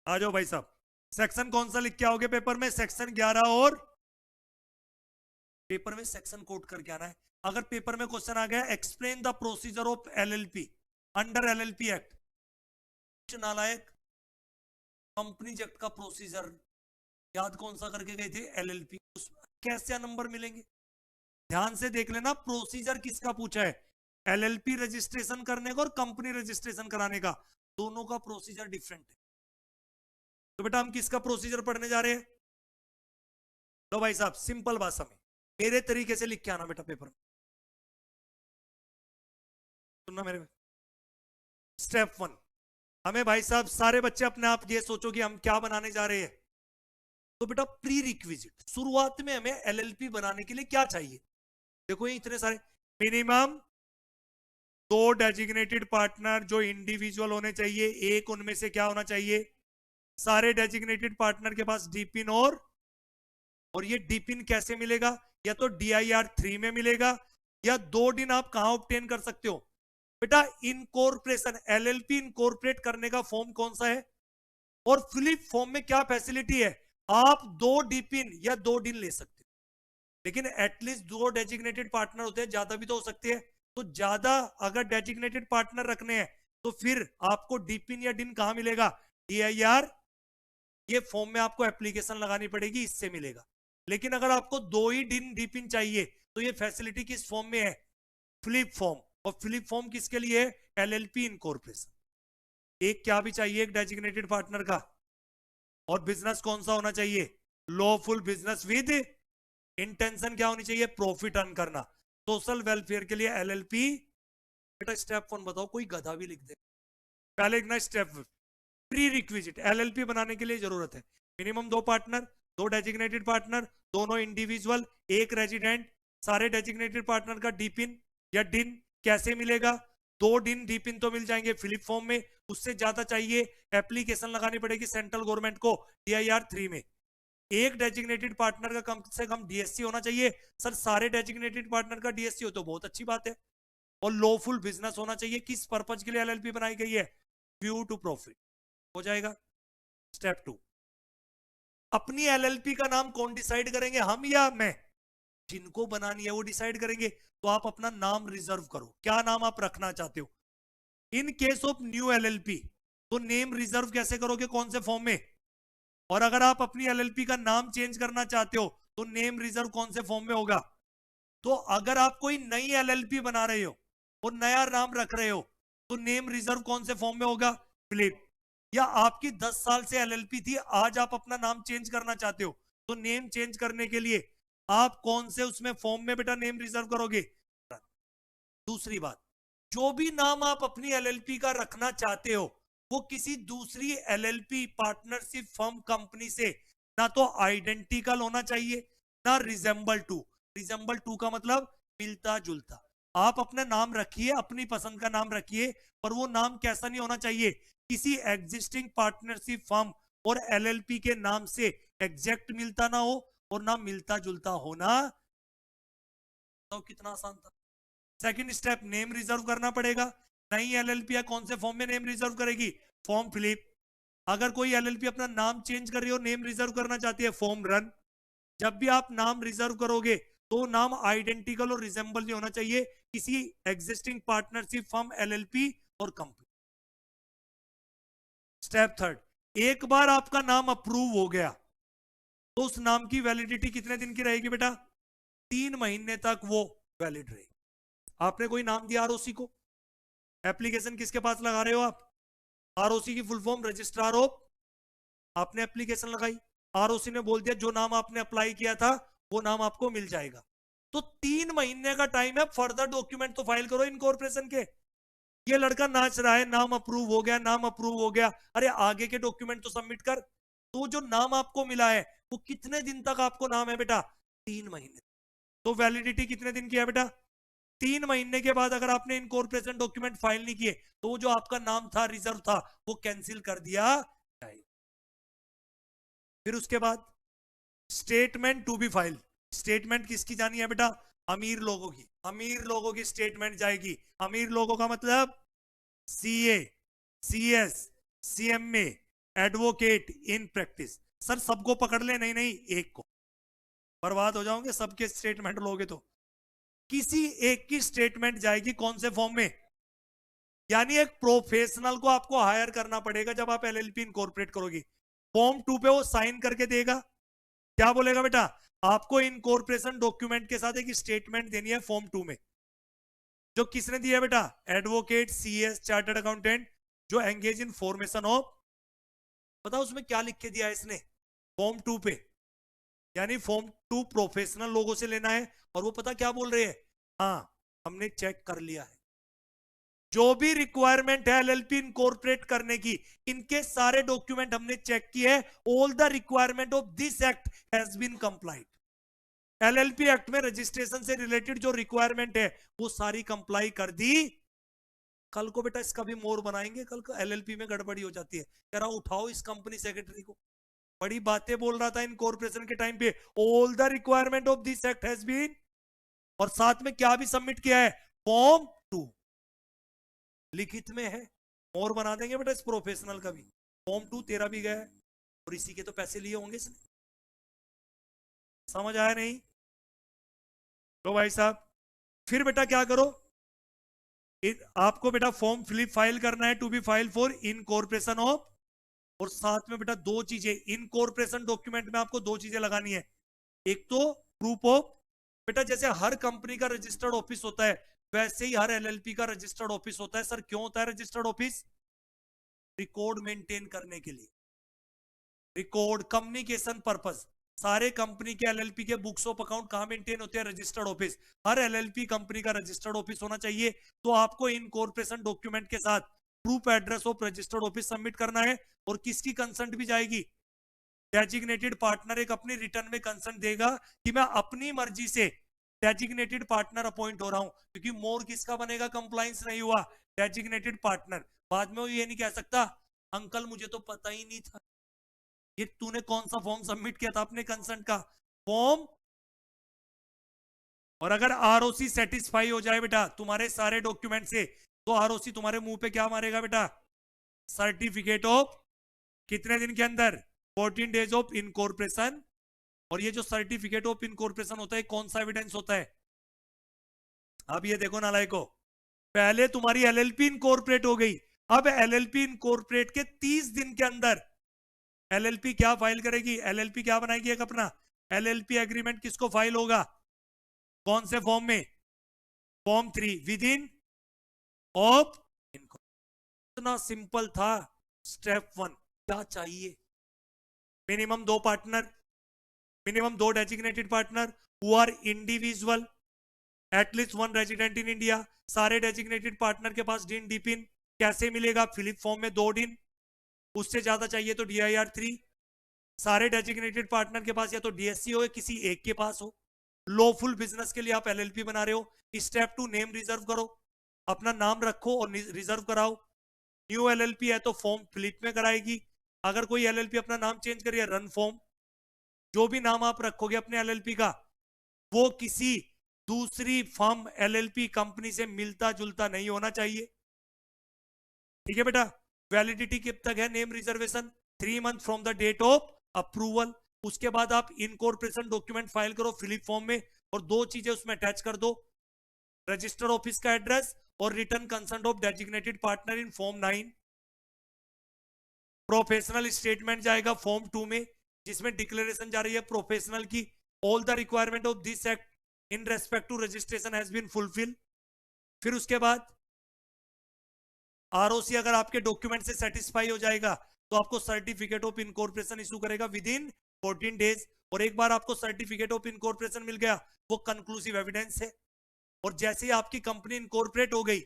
आ जाओ भाई साहब। सेक्शन कौन सा लिख के आओगे पेपर में? सेक्शन 11 और पेपर में सेक्शन कोड करके आना है। अगर पेपर में क्वेश्चन आ गया explain the procedure of LLP under LLP act, नालायक, कंपनी एक्ट का प्रोसीजर याद कौन सा करके गए थे? एलएलपी। कैसे नंबर मिलेंगे? ध्यान से देख लेना, प्रोसीजर किसका पूछा है? एलएलपी रजिस्ट्रेशन करने का और कंपनी रजिस्ट्रेशन कराने का, दोनों का प्रोसीजर डिफरेंट है। तो बेटा हम किसका प्रोसीजर पढ़ने जा रहे हैं? तो भाई साहब सिंपल भाषा में मेरे तरीके से लिख के आना बेटा पेपर में, सुनना मेरे। स्टेप 1, हमें भाई साहब सारे बच्चे अपने आप ये सोचो कि हम क्या बनाने जा रहे हैं। तो बेटा प्री रिक्विजिट, शुरुआत में हमें एलएलपी बनाने के लिए क्या चाहिए? देखो ये इतने सारे, मिनिमम 2 डेजिग्नेटेड पार्टनर जो इंडिविजुअल होने चाहिए, एक उनमें से क्या होना चाहिए? सारे डेजिग्नेटेड पार्टनर के पास डीपिन और ये डीपिन कैसे मिलेगा? या तो DIR 3 में मिलेगा, या 2 दिन आप कहां ऑब्टेन कर सकते हो बेटा? इनकॉर्पोरेशन, एलएलपी इनकॉर्पोरेट करने का फॉर्म कौन सा है? और फिलिप फॉर्म में क्या फैसिलिटी है? आप 2 डीपिन या 2 दिन ले सकते हो, लेकिन एटलीस्ट 2 डेजिग्नेटेड पार्टनर होते हैं, ज्यादा भी तो हो सकते हैं। तो ज्यादा अगर डेजिग्नेटेड पार्टनर रखने हैं तो फिर आपको डीपिन या डिन कहां मिलेगा? DIR, ये फॉर्म में आपको एप्लीकेशन लगानी पड़ेगी, इससे मिलेगा। लेकिन अगर आपको 2 ही डिन डीपिन चाहिए तो ये फैसिलिटी किस फॉर्म में है? Flip form. और फ्लिप फॉर्म किसके लिए है? LLP incorporation. एक क्या भी चाहिए, एक डेजिग्नेटेड पार्टनर का, और बिजनेस कौन सा होना चाहिए? लॉफुल बिजनेस विद इंटेंशन क्या होनी चाहिए? प्रॉफिट अर्न करना। सोशल वेलफेयर के लिए एलएलपी। बेटा स्टेप 1 बताओ, कोई गधा भी लिख दे। पहले लिखना स्टेप प्री रिक्विजिट, एलएलपी बनाने के लिए जरूरत है मिनिमम 2 पार्टनर, 2 डेजिग्नेटेड पार्टनर, दोनों इंडिविजुअल, एक रेजिडेंट, सारे डेजिग्नेटेड पार्टनर का डीपिन या डिन कैसे मिलेगा? 2 डिन डीपिन तो मिल जाएंगे फिलिप फॉर्म में, उससे ज्यादा चाहिए एप्लीकेशन लगानी पड़ेगी सेंट्रल गवर्नमेंट को DIR 3 में। एक डेजिग्नेटेड पार्टनर का कम से कम DSC होना चाहिए। सर सारे डेजिग्नेटेड पार्टनर का DSC हो तो बहुत अच्छी बात है। और लॉफुल बिजनेस होना चाहिए। किस पर्पज के लिए एलएलपी बनाई गई है? View to profit. हो जाएगा। स्टेप 2, अपनी एलएलपी का नाम कौन डिसाइड करेंगे, हम या मैं? जिनको बनानी है वो डिसाइड करेंगे। तो आप अपना नाम रिजर्व करो, क्या नाम आप रखना चाहते हो। इन केस ऑफ न्यू एलएलपी तो नेम रिजर्व कैसे करोगे, कौन से फॉर्म में? और अगर आप अपनी एलएलपी का नाम चेंज करना चाहते हो तो नेम रिजर्व कौन से फॉर्म में होगा? तो अगर आप कोई नई एलएलपी बना रहे हो और नया नाम रख रहे हो तो नेम रिजर्व कौन से फॉर्म में होगा? फ्लिप। या आपकी 10 साल से एलएलपी थी, आज आप अपना नाम चेंज करना चाहते हो तो नेम चेंज करने के लिए आप कौन से उसमें फॉर्म में बेटा नेम रिजर्व करोगे? दूसरी बात, जो भी नाम आप अपनी एलएलपी का रखना चाहते हो वो किसी दूसरी एलएलपी पार्टनरशिप फर्म कंपनी से ना तो आइडेंटिकल होना चाहिए ना रिजेंबल टू। रिजेंबल टू का मतलब मिलता जुलता। आप अपना नाम रखिए, अपनी पसंद का नाम रखिए, पर वो नाम कैसा नहीं होना चाहिए? किसी एग्जिस्टिंग पार्टनरशिप फर्म और एलएलपी के नाम से एग्जैक्ट मिलता ना हो और ना मिलता जुलता होना। तो कितना आसान था। सेकंड स्टेप, नेम रिजर्व करना पड़ेगा। नई एलएलपी कौन से फॉर्म में नेम रिजर्व करेगी? Form FiLLiP. अगर कोई एलएलपी अपना नाम चेंज कर रही हो, नेम रिजर्व करना चाहती है, फॉर्म रन। जब भी आप नाम रिजर्व करोगे तो नाम आइडेंटिकल और रिजेंबल नहीं होना चाहिए किसी एग्जिस्टिंग पार्टनरशिप फर्म, एलएलपी और कंपनी। स्टेप थर्ड, एक बार आपका नाम अप्रूव हो गया तो उस नाम की वैलिडिटी कितने दिन की रहेगी बेटा? 3 महीने तक वो वैलिड रहेगी। आपने कोई नाम दिया आरओसी को, एप्लीकेशन किसके पास लगा रहे हो आप? आरओसी की फुल फॉर्म रजिस्ट्रार ऑफ। आपने एप्लीकेशन लगाई, आरओसी ने बोल दिया जो नाम आपने अप्लाई किया था वो नाम आपको मिल जाएगा। तो 3 महीने का टाइम है, फर्दर डॉक्यूमेंट तो फाइल करो इनकॉर्पोरेशन के। ये लड़का नाच रहा है, नाम अप्रूव हो गया, नाम अप्रूव हो गया, अरे आगे के डॉक्यूमेंट तो सबमिट कर। तो जो नाम आपको मिला है वो कितने दिन तक आपको नाम है बेटा? 3 महीने। तो वैलिडिटी कितने दिन की है बेटा? 3 महीने के बाद अगर आपने इनकॉर्पोरेशन डॉक्यूमेंट फाइल नहीं किए तो जो आपका नाम था, रिजर्व था, वो कैंसिल कर दिया जाएगा। फिर उसके बाद statement to be file. Statement किसकी जानी है बेटा? अमीर लोगों की। अमीर लोगों की स्टेटमेंट जाएगी। अमीर लोगों का मतलब CA, CS, CMA, advocate in practice. Sir सबको पकड़ ले? नहीं नहीं, एक को। बर्बाद हो जाओगे सबके स्टेटमेंट लोगे तो। किसी एक की स्टेटमेंट जाएगी कौन से फॉर्म में? यानी एक प्रोफेशनल को आपको हायर करना पड़ेगा जब आप LLP इनकॉर्पोरेट करोगे। फॉर्म 2 पे वो साइन करके देगा। क्या बोलेगा बेटा? आपको इनकॉर्पोरेशन डॉक्यूमेंट के साथ एक स्टेटमेंट देनी है फॉर्म 2 में। जो किसने दिया है बेटा? एडवोकेट, CS, चार्टर्ड अकाउंटेंट, जो एंगेज इन फॉर्मेशन ऑफ। पता उसमें क्या लिख के दिया है इसने फॉर्म 2 पे? यानी फॉर्म 2 प्रोफेशनल लोगों से लेना है। और वो पता क्या बोल रहे हैं? हाँ, हमने चेक कर लिया है, जो भी रिक्वायरमेंट है LLP इनकॉर्पोरेट करने की, इनके सारे डॉक्यूमेंट हमने चेक किए। All the requirement of this act has been complied. LLP act में रजिस्ट्रेशन से रिलेटेड जो रिक्वायरमेंट है वो सारी कंप्लाई कर दी। कल को बेटा इसका भी मोर बनाएंगे। कल को LLP में गड़बड़ी हो जाती है, कह रहा उठाओ इस कंपनी सेक्रेटरी को, बड़ी बातें बोल रहा था इनकॉर्पोरेशन के टाइम पे। All the requirement of this act has been, और साथ में क्या भी सबमिट किया है? फॉर्म 2 लिखित में है। और बना देंगे बेटा इस प्रोफेशनल का भी। फॉर्म 2 तेरा भी गया है, और इसी के तो पैसे लिए होंगे इसने। समझ आया नहीं? तो भाई साहब फिर बेटा क्या करो, आपको बेटा फॉर्म फिलिप फाइल करना है, to be file for incorporation of. और साथ में बेटा दो चीजें इनकॉर्पोरेशन डॉक्यूमेंट में आपको दो चीजें लगानी है। एक तो प्रूफ ऑफ, बेटा जैसे हर कंपनी का रजिस्टर्ड ऑफिस होता है वैसे ही हर LLP का रजिस्टर्ड ऑफिस होता है। सर क्यों होता है रजिस्टर्ड ऑफिस? रिकॉर्ड मेंटेन करने के लिए, रिकॉर्ड कम्युनिकेशन पर्पस। सारे कंपनी के LLP के बुक्स ऑफ अकाउंट कहां मेंटेन होते हैं? Registered office. हर LLP कंपनी का रजिस्टर्ड ऑफिस होना चाहिए। तो आपको इनकॉर्पोरेशन डॉक्यूमेंट के साथ proof address of registered office submit करना है। और किसकी कंसेंट भी जाएगी? डेजिग्नेटेड पार्टनर एक अपनी रिटर्न में कंसेंट देगा कि मैं अपनी मर्जी से डेजिग्नेटेड पार्टनर अपॉइंट हो रहा हूं। क्योंकि मोर किसका बनेगा? कंप्लायंस नहीं हुआ, डेजिग्नेटेड पार्टनर। बाद में वो ये नहीं कह सकता अंकल मुझे तो पता ही नहीं था। ये तूने कौन सा फॉर्म सबमिट किया था अपने कंसेंट का? फॉर्म। और अगर ROC सेटिस्फाई हो जाए बेटा तुम्हारे सारे डॉक्यूमेंट से, तो ROC तुम्हारे मुंह पे क्या मारेगा बेटा? Certificate of. कितने दिन के अंदर? 14 डेज ऑफ इनकॉर्पोरेशन। और ये जो सर्टिफिकेट ऑफ इनकॉर्पोरेशन होता है कौन सा एविडेंस होता है? अब ये देखो नालायको, पहले तुम्हारी LLP इनकॉर्पोरेट हो गई, अब LLP इनकॉर्पोरेट के 30 दिन के अंदर LLP क्या फाइल करेगी? LLP क्या बनाएगी? एक अपना LLP एग्रीमेंट किसको फाइल होगा? कौन से फॉर्म में? Form 3 within of. इतना सिंपल था। स्टेप 1 क्या चाहिए? Minimum 2 partner, minimum 2 designated partner who are individual, at least 1 resident in India. सारे डेजिग्नेटेड पार्टनर के पास डिन डिपिन कैसे मिलेगा? फिलिप फॉर्म में 2 डिन, उससे ज्यादा चाहिए तो DIR 3। सारे डेजिग्नेटेड पार्टनर के पास या तो DSC हो या किसी एक के पास हो। लॉफुल बिजनेस के लिए आप LLP बना रहे हो। स्टेप 2 नेम रिजर्व करो, अपना नाम रखो और रिजर्व कराओ। न्यू LLP है तो फॉर्म फिलिप में कराएगी। अगर कोई LLP अपना नाम चेंज करिए रन फॉर्म। जो भी नाम आप रखोगे अपने LLP का वो किसी दूसरी फर्म LLP कंपनी से मिलता जुलता नहीं होना चाहिए। ठीक है बेटा? वैलिडिटी कब तक है name reservation? 3 month from the date of approval. उसके बाद आप इनकॉर्पोरेशन डॉक्यूमेंट फाइल करो फिलिप फॉर्म में, और दो चीजें उसमें अटैच कर दो, रजिस्टर ऑफिस का एड्रेस और return consent of designated partner in form 9। Professional statement जाएगा फॉर्म 2 में, जिसमें डिक्लेरेशन जा रही है प्रोफेशनल की all the requirement of this act in respect to registration has been fulfil. फिर उसके बाद ROC अगर आपके डॉक्यूमेंट से सेटिस्फाई हो जाएगा तो आपको सर्टिफिकेट ऑफ इनकॉर्पोरेशन इशू करेगा विद इन 14 डेज। और एक बार आपको सर्टिफिकेट ऑफ इनकॉर्पोरेशन मिल गया वो कंक्लूसिव एविडेंस है। और जैसे ही आपकी कंपनी इनकॉर्पोरेट हो गई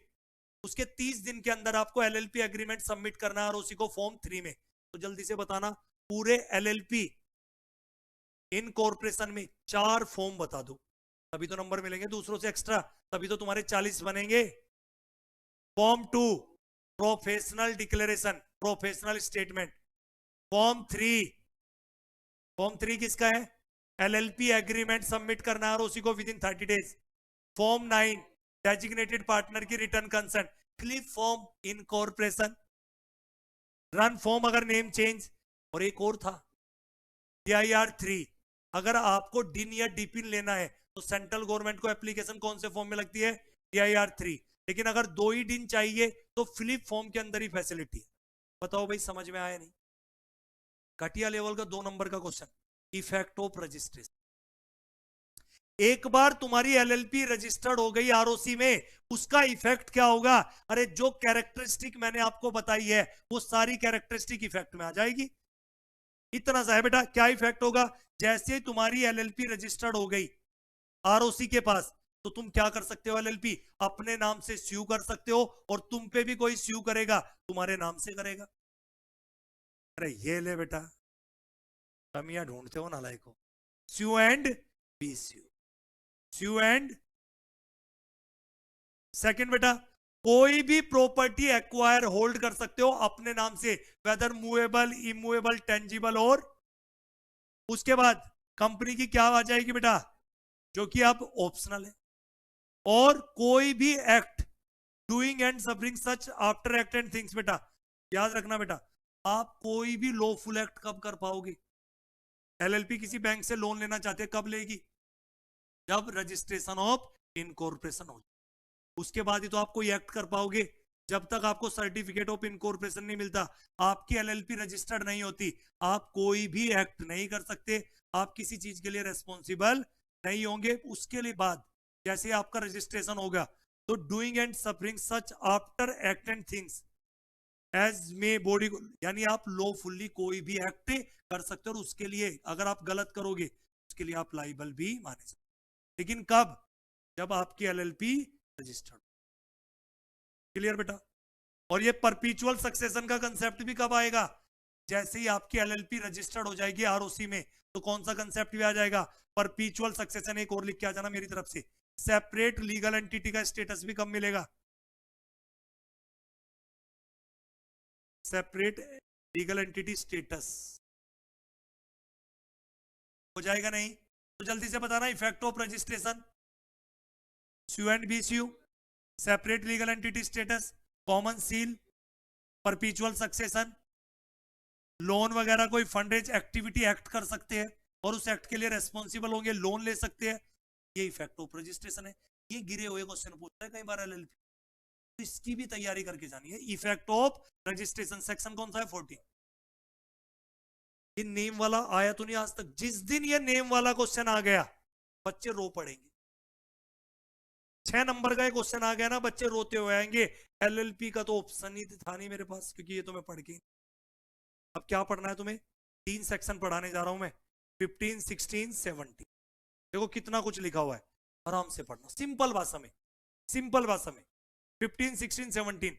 उसके 30 दिन के अंदर आपको LLP एग्रीमेंट सबमिट करना है ROC को फॉर्म 3 में। तो जल्दी से बताना पूरे LLP इनकॉर्पोरेशन में 4 फॉर्म बता दो, तभी तो नंबर मिलेंगे दूसरों से एक्स्ट्रा, तभी तो तुम्हारे 40 बनेंगे। Form 2 professional declaration, professional statement. Form 3, form 3 किसका है? LLP एग्रीमेंट सबमिट करना है ROC को within 30 days. Form 9 designated partner की return consent. FiLLiP form incorporation. RUN form अगर नेम चेंज, और एक और था DIR3, अगर आपको डिन या डिपिन लेना है तो सेंट्रल गवर्नमेंट को एप्लीकेशन कौन से फॉर्म में लगती है, DIR3। लेकिन अगर 2 ही डिन चाहिए तो फ्लिप फॉर्म के अंदर ही फैसिलिटी है। बताओ भाई समझ में आया नहीं? घटिया लेवल का 2 नंबर का क्वेश्चन, इफेक्ट ऑफ रजिस्ट्रेशन। एक बार तुम्हारी LLP रजिस्टर्ड हो गई ROC में, उसका इफेक्ट क्या होगा? अरे जो कैरेक्टरिस्टिक मैंने आपको बताई है वो सारी कैरेक्टरिस्टिक इफेक्ट में आ जाएगी। इतना सा है बेटा। क्या इफेक्ट होगा? जैसे तुम्हारी LLP रजिस्टर्ड हो गई ROC के पास, तो तुम क्या कर सकते हो? LLP अपने नाम से स्यू कर सकते हो, और तुम पे भी कोई स्यू करेगा तुम्हारे नाम से करेगा। अरे ये ले बेटा, कमियां ढूंढते हो नालायक को। Sue and be sue, sue and. Second बेटा, कोई भी प्रॉपर्टी एक्वायर होल्ड कर सकते हो अपने नाम से, वेदर मूवेबल, इमूवेबल, टेंजिबल, और उसके बाद कंपनी की क्या आ जाएगी बेटा, जो कि अब ऑप्शनल है। और कोई भी act doing and suffering such after act and things, बेटा याद रखना बेटा, आप कोई भी लॉफुल एक्ट कब कर पाओगे? LLP किसी बैंक से लोन लेना चाहते हैं, कब लेगी? जब रजिस्ट्रेशन ऑफ इनकॉर्पोरेशन हो, उसके बाद ही तो आप कोई एक्ट कर पाओगे। जब तक आपको सर्टिफिकेट ऑफ इनकॉर्पोरेशन नहीं मिलता, आपकी LLP रजिस्टर्ड नहीं होती, आप कोई भी एक्ट नहीं कर सकते, आप किसी चीज के लिए रेस्पॉन्सिबल नहीं होंगे। उसके लिए बाद जैसे आपका रजिस्ट्रेशन होगा, तो doing and suffering such after act and things as may body, यानी आप लॉफुली कोई भी एक्ट कर सकते हो, और उसके लिए अगर आप गलत करोगे उसके लिए आप लाइबल भी माने सकते। लेकिन कब? जब आपकी LLP रजिस्टर्ड। क्लियर बेटा? और ये परपीचुअल सक्सेशन का कंसेप्ट भी कब आएगा? जैसे ही आपकी LLP रजिस्टर्ड हो जाएगी ROC में, तो कौन सा कंसेप्ट भी आ जाएगा? परपीचुअल सक्सेशन। एक और लिख के आ जाना मेरी तरफ से, सेपरेट लीगल एंटिटी का स्टेटस भी कब मिलेगा? सेपरेट लीगल एंटिटी स्टेटस हो जाएगा नहीं? तो जल्दी से बताना, effect of registration, sue and be sue, separate legal entity status, common seal, perpetual succession, loan वगैरह कोई फंड रेज एक्टिविटी एक्ट कर सकते हैं और उस एक्ट के लिए रेस्पॉन्सिबल होंगे, लोन ले सकते हैं, ये इफेक्ट ऑफ रजिस्ट्रेशन है। ये गिरे हुए क्वेश्चन पूछता है कई बार LLP, तो इसकी भी तैयारी करके जानी है। इफेक्ट ऑफ रजिस्ट्रेशन सेक्शन कौन सा है? 14। ये नेम वाला आया तो नहीं आज तक। जिस दिन ये नेम वाला क्वेश्चन आ गया बच्चे रो पड़ेंगे। 6 नंबर का क्वेश्चन आ गया ना, बच्चे रोते हुए आएंगे। LLP का तो ऑप्शन ही था नहीं मेरे पास, क्योंकि ये तो मैं पढ़ के। अब क्या पढ़ना है तुम्हें? 3 सेक्शन पढ़ाने जा रहा हूं मैं, 15, 16, 17। देखो कितना कुछ लिखा हुआ है, आराम से पढ़ना, सिंपल भाषा में, सिंपल भाषा में। 15, 16, 17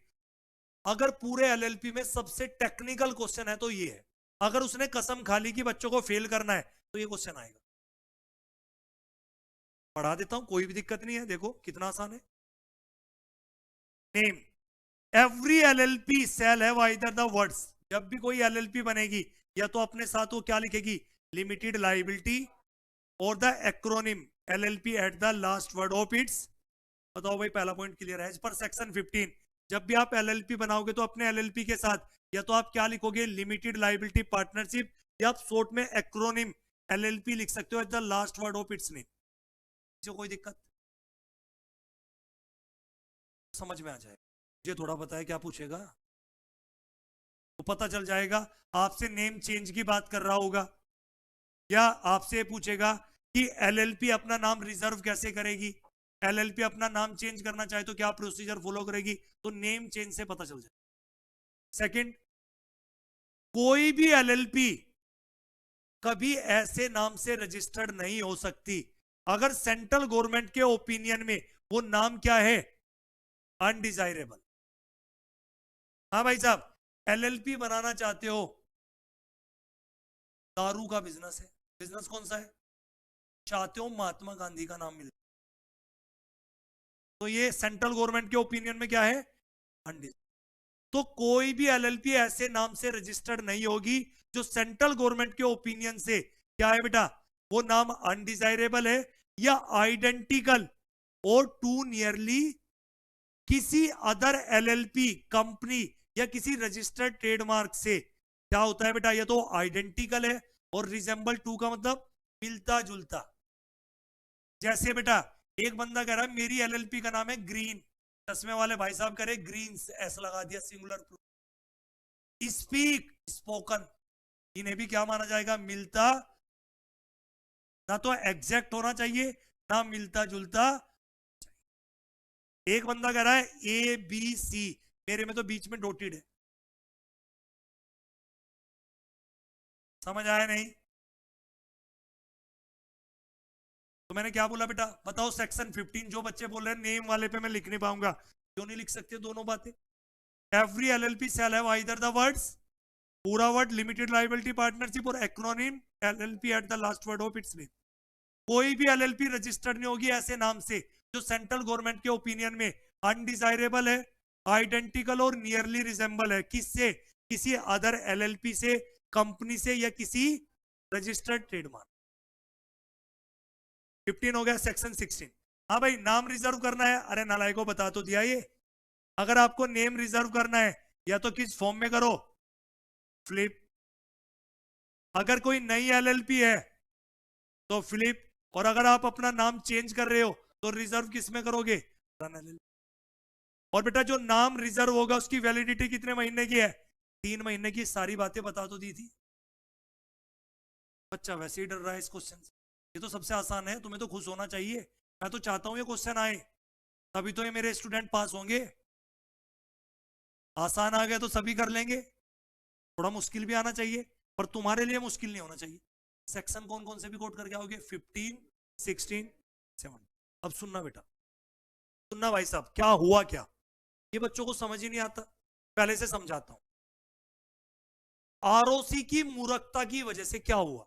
अगर पूरे LLP में सबसे टेक्निकल क्वेश्चन है तो ये है। अगर उसने कसम खा ली कि बच्चों को फेल करना है तो ये क्वेश्चन आएगा। पढ़ा देता हूं, कोई भी दिक्कत नहीं है। देखो कितना आसान है। Name, every LLP shall have either the words, जब भी कोई LLP बनेगी या तो अपने साथ वो क्या लिखेगी, लिमिटेड लाइबिलिटी, और the acronym LLP at the last word of its. बताओ भाई पहला पॉइंट क्लियर है? पर सेक्शन 15 जब भी आप LLP बनाओगे तो अपने LLP के साथ या तो आप क्या लिखोगे, लिमिटेड लाइबिलिटी पार्टनरशिप, या आप शॉर्ट में एक्रोनिम LLP लिख सकते हो at the last word of its name. कोई दिक्कत? समझ में आ जाए। मुझे थोड़ा पता है क्या पूछेगा, तो पता चल जाएगा। आपसे नेम चेंज की बात कर रहा होगा, या आपसे पूछेगा कि LLP अपना नाम रिजर्व कैसे करेगी, LLP अपना नाम चेंज करना चाहे तो क्या प्रोसीजर फॉलो करेगी, तो नेम चेंज से पता चल जाए। सेकंड, कोई भी LLP कभी ऐसे नाम से रजिस्टर्ड नहीं हो सकती अगर सेंट्रल गवर्नमेंट के ओपिनियन में वो नाम क्या है, अनडिजायरेबल। हाँ भाई साहब, LLP बनाना चाहते हो, दारू का बिजनेस है, बिजनेस कौन सा है, चाहते हो महात्मा गांधी का नाम मिले, तो ये सेंट्रल गवर्नमेंट के ओपिनियन में क्या है, अनडिजायरेबल। तो कोई भी LLP ऐसे नाम से रजिस्टर्ड नहीं होगी जो सेंट्रल गवर्नमेंट के ओपिनियन से क्या है बेटा, वो नाम अनडिजायरेबल है या आइडेंटिकल और टू नियरली किसी अदर LLP कंपनी या किसी रजिस्टर्ड ट्रेडमार्क से क्या होता है बेटा, ये तो आइडेंटिकल है, और रिजेंबल टू का मतलब मिलता जुलता। जैसे बेटा एक बंदा कह रहा है मेरी एलएलपी का नाम है ग्रीन, चश्मे वाले भाई साहब कह रहे ग्रीन्स, ऐसा लगा दिया सिंगुलर। स्पीक, स्पोकन, इन्हें भी क्या माना जाएगा, मिलता, ना तो एग्जैक्ट होना चाहिए ना मिलता जुलता। एक बंदा कह रहा है ए बी सी, मेरे में तो बीच में डॉटेड है, समझ आया नहीं? तो मैंने क्या बोला बेटा, बताओ सेक्शन 15, जो बच्चे बोल रहे हैं नेम वाले पे मैं लिख नहीं पाऊंगा, क्यों नहीं लिख सकते दोनों बातें? Every LLP shall have either the words, पूरा वर्ड लिमिटेड लायबिलिटी पार्टनरशिप, और acronym LLP at the last word of its name. कोई भी एलएलपी रजिस्टर्ड नहीं होगी ऐसे नाम से जो सेंट्रल गवर्नमेंट के ओपिनियन में अनडिजायरेबल है, आइडेंटिकल और नियरली रिजेंबल है, किससे, किसी अदर एलएलपी से, कंपनी से, या किसी रजिस्टर्ड ट्रेडमार्क। 15 हो गया। सेक्शन 16, हाँ भाई नाम रिजर्व करना है, अरे नालायक को बता तो दिया ये। अगर आपको नेम रिजर्व करना है या तो किस फॉर्म में करो, फ्लिप। अगर कोई नई एलएलपी है तो फ्लिप, और अगर आप अपना नाम चेंज कर रहे हो तो रिजर्व किस में करोगे, रन एलएलपी। और बेटा जो नाम रिजर्व होगा उसकी वैलिडिटी कितने महीने की है, 3 महीने की। सारी बातें बता तो दी थी। बच्चा वैसे ही डर रहा है इस क्वेश्चन से, ये तो सबसे आसान है, तुम्हें तो खुश होना चाहिए। मैं तो चाहता हूं ये क्वेश्चन आए, तभी तो ये मेरे स्टूडेंट पास होंगे। आसान आ गया तो सभी कर लेंगे, थोड़ा मुश्किल भी आना चाहिए, पर तुम्हारे लिए मुश्किल नहीं होना चाहिए। सेक्शन कौन कौन से भी कोट करके आओगे, 15, 16, 17। अब सुनना बेटा, सुनना भाई साहब, क्या हुआ क्या, ये बच्चों को समझ ही नहीं आता, पहले से समझाता हूं। आरओसी की मूर्खता की वजह से क्या हुआ,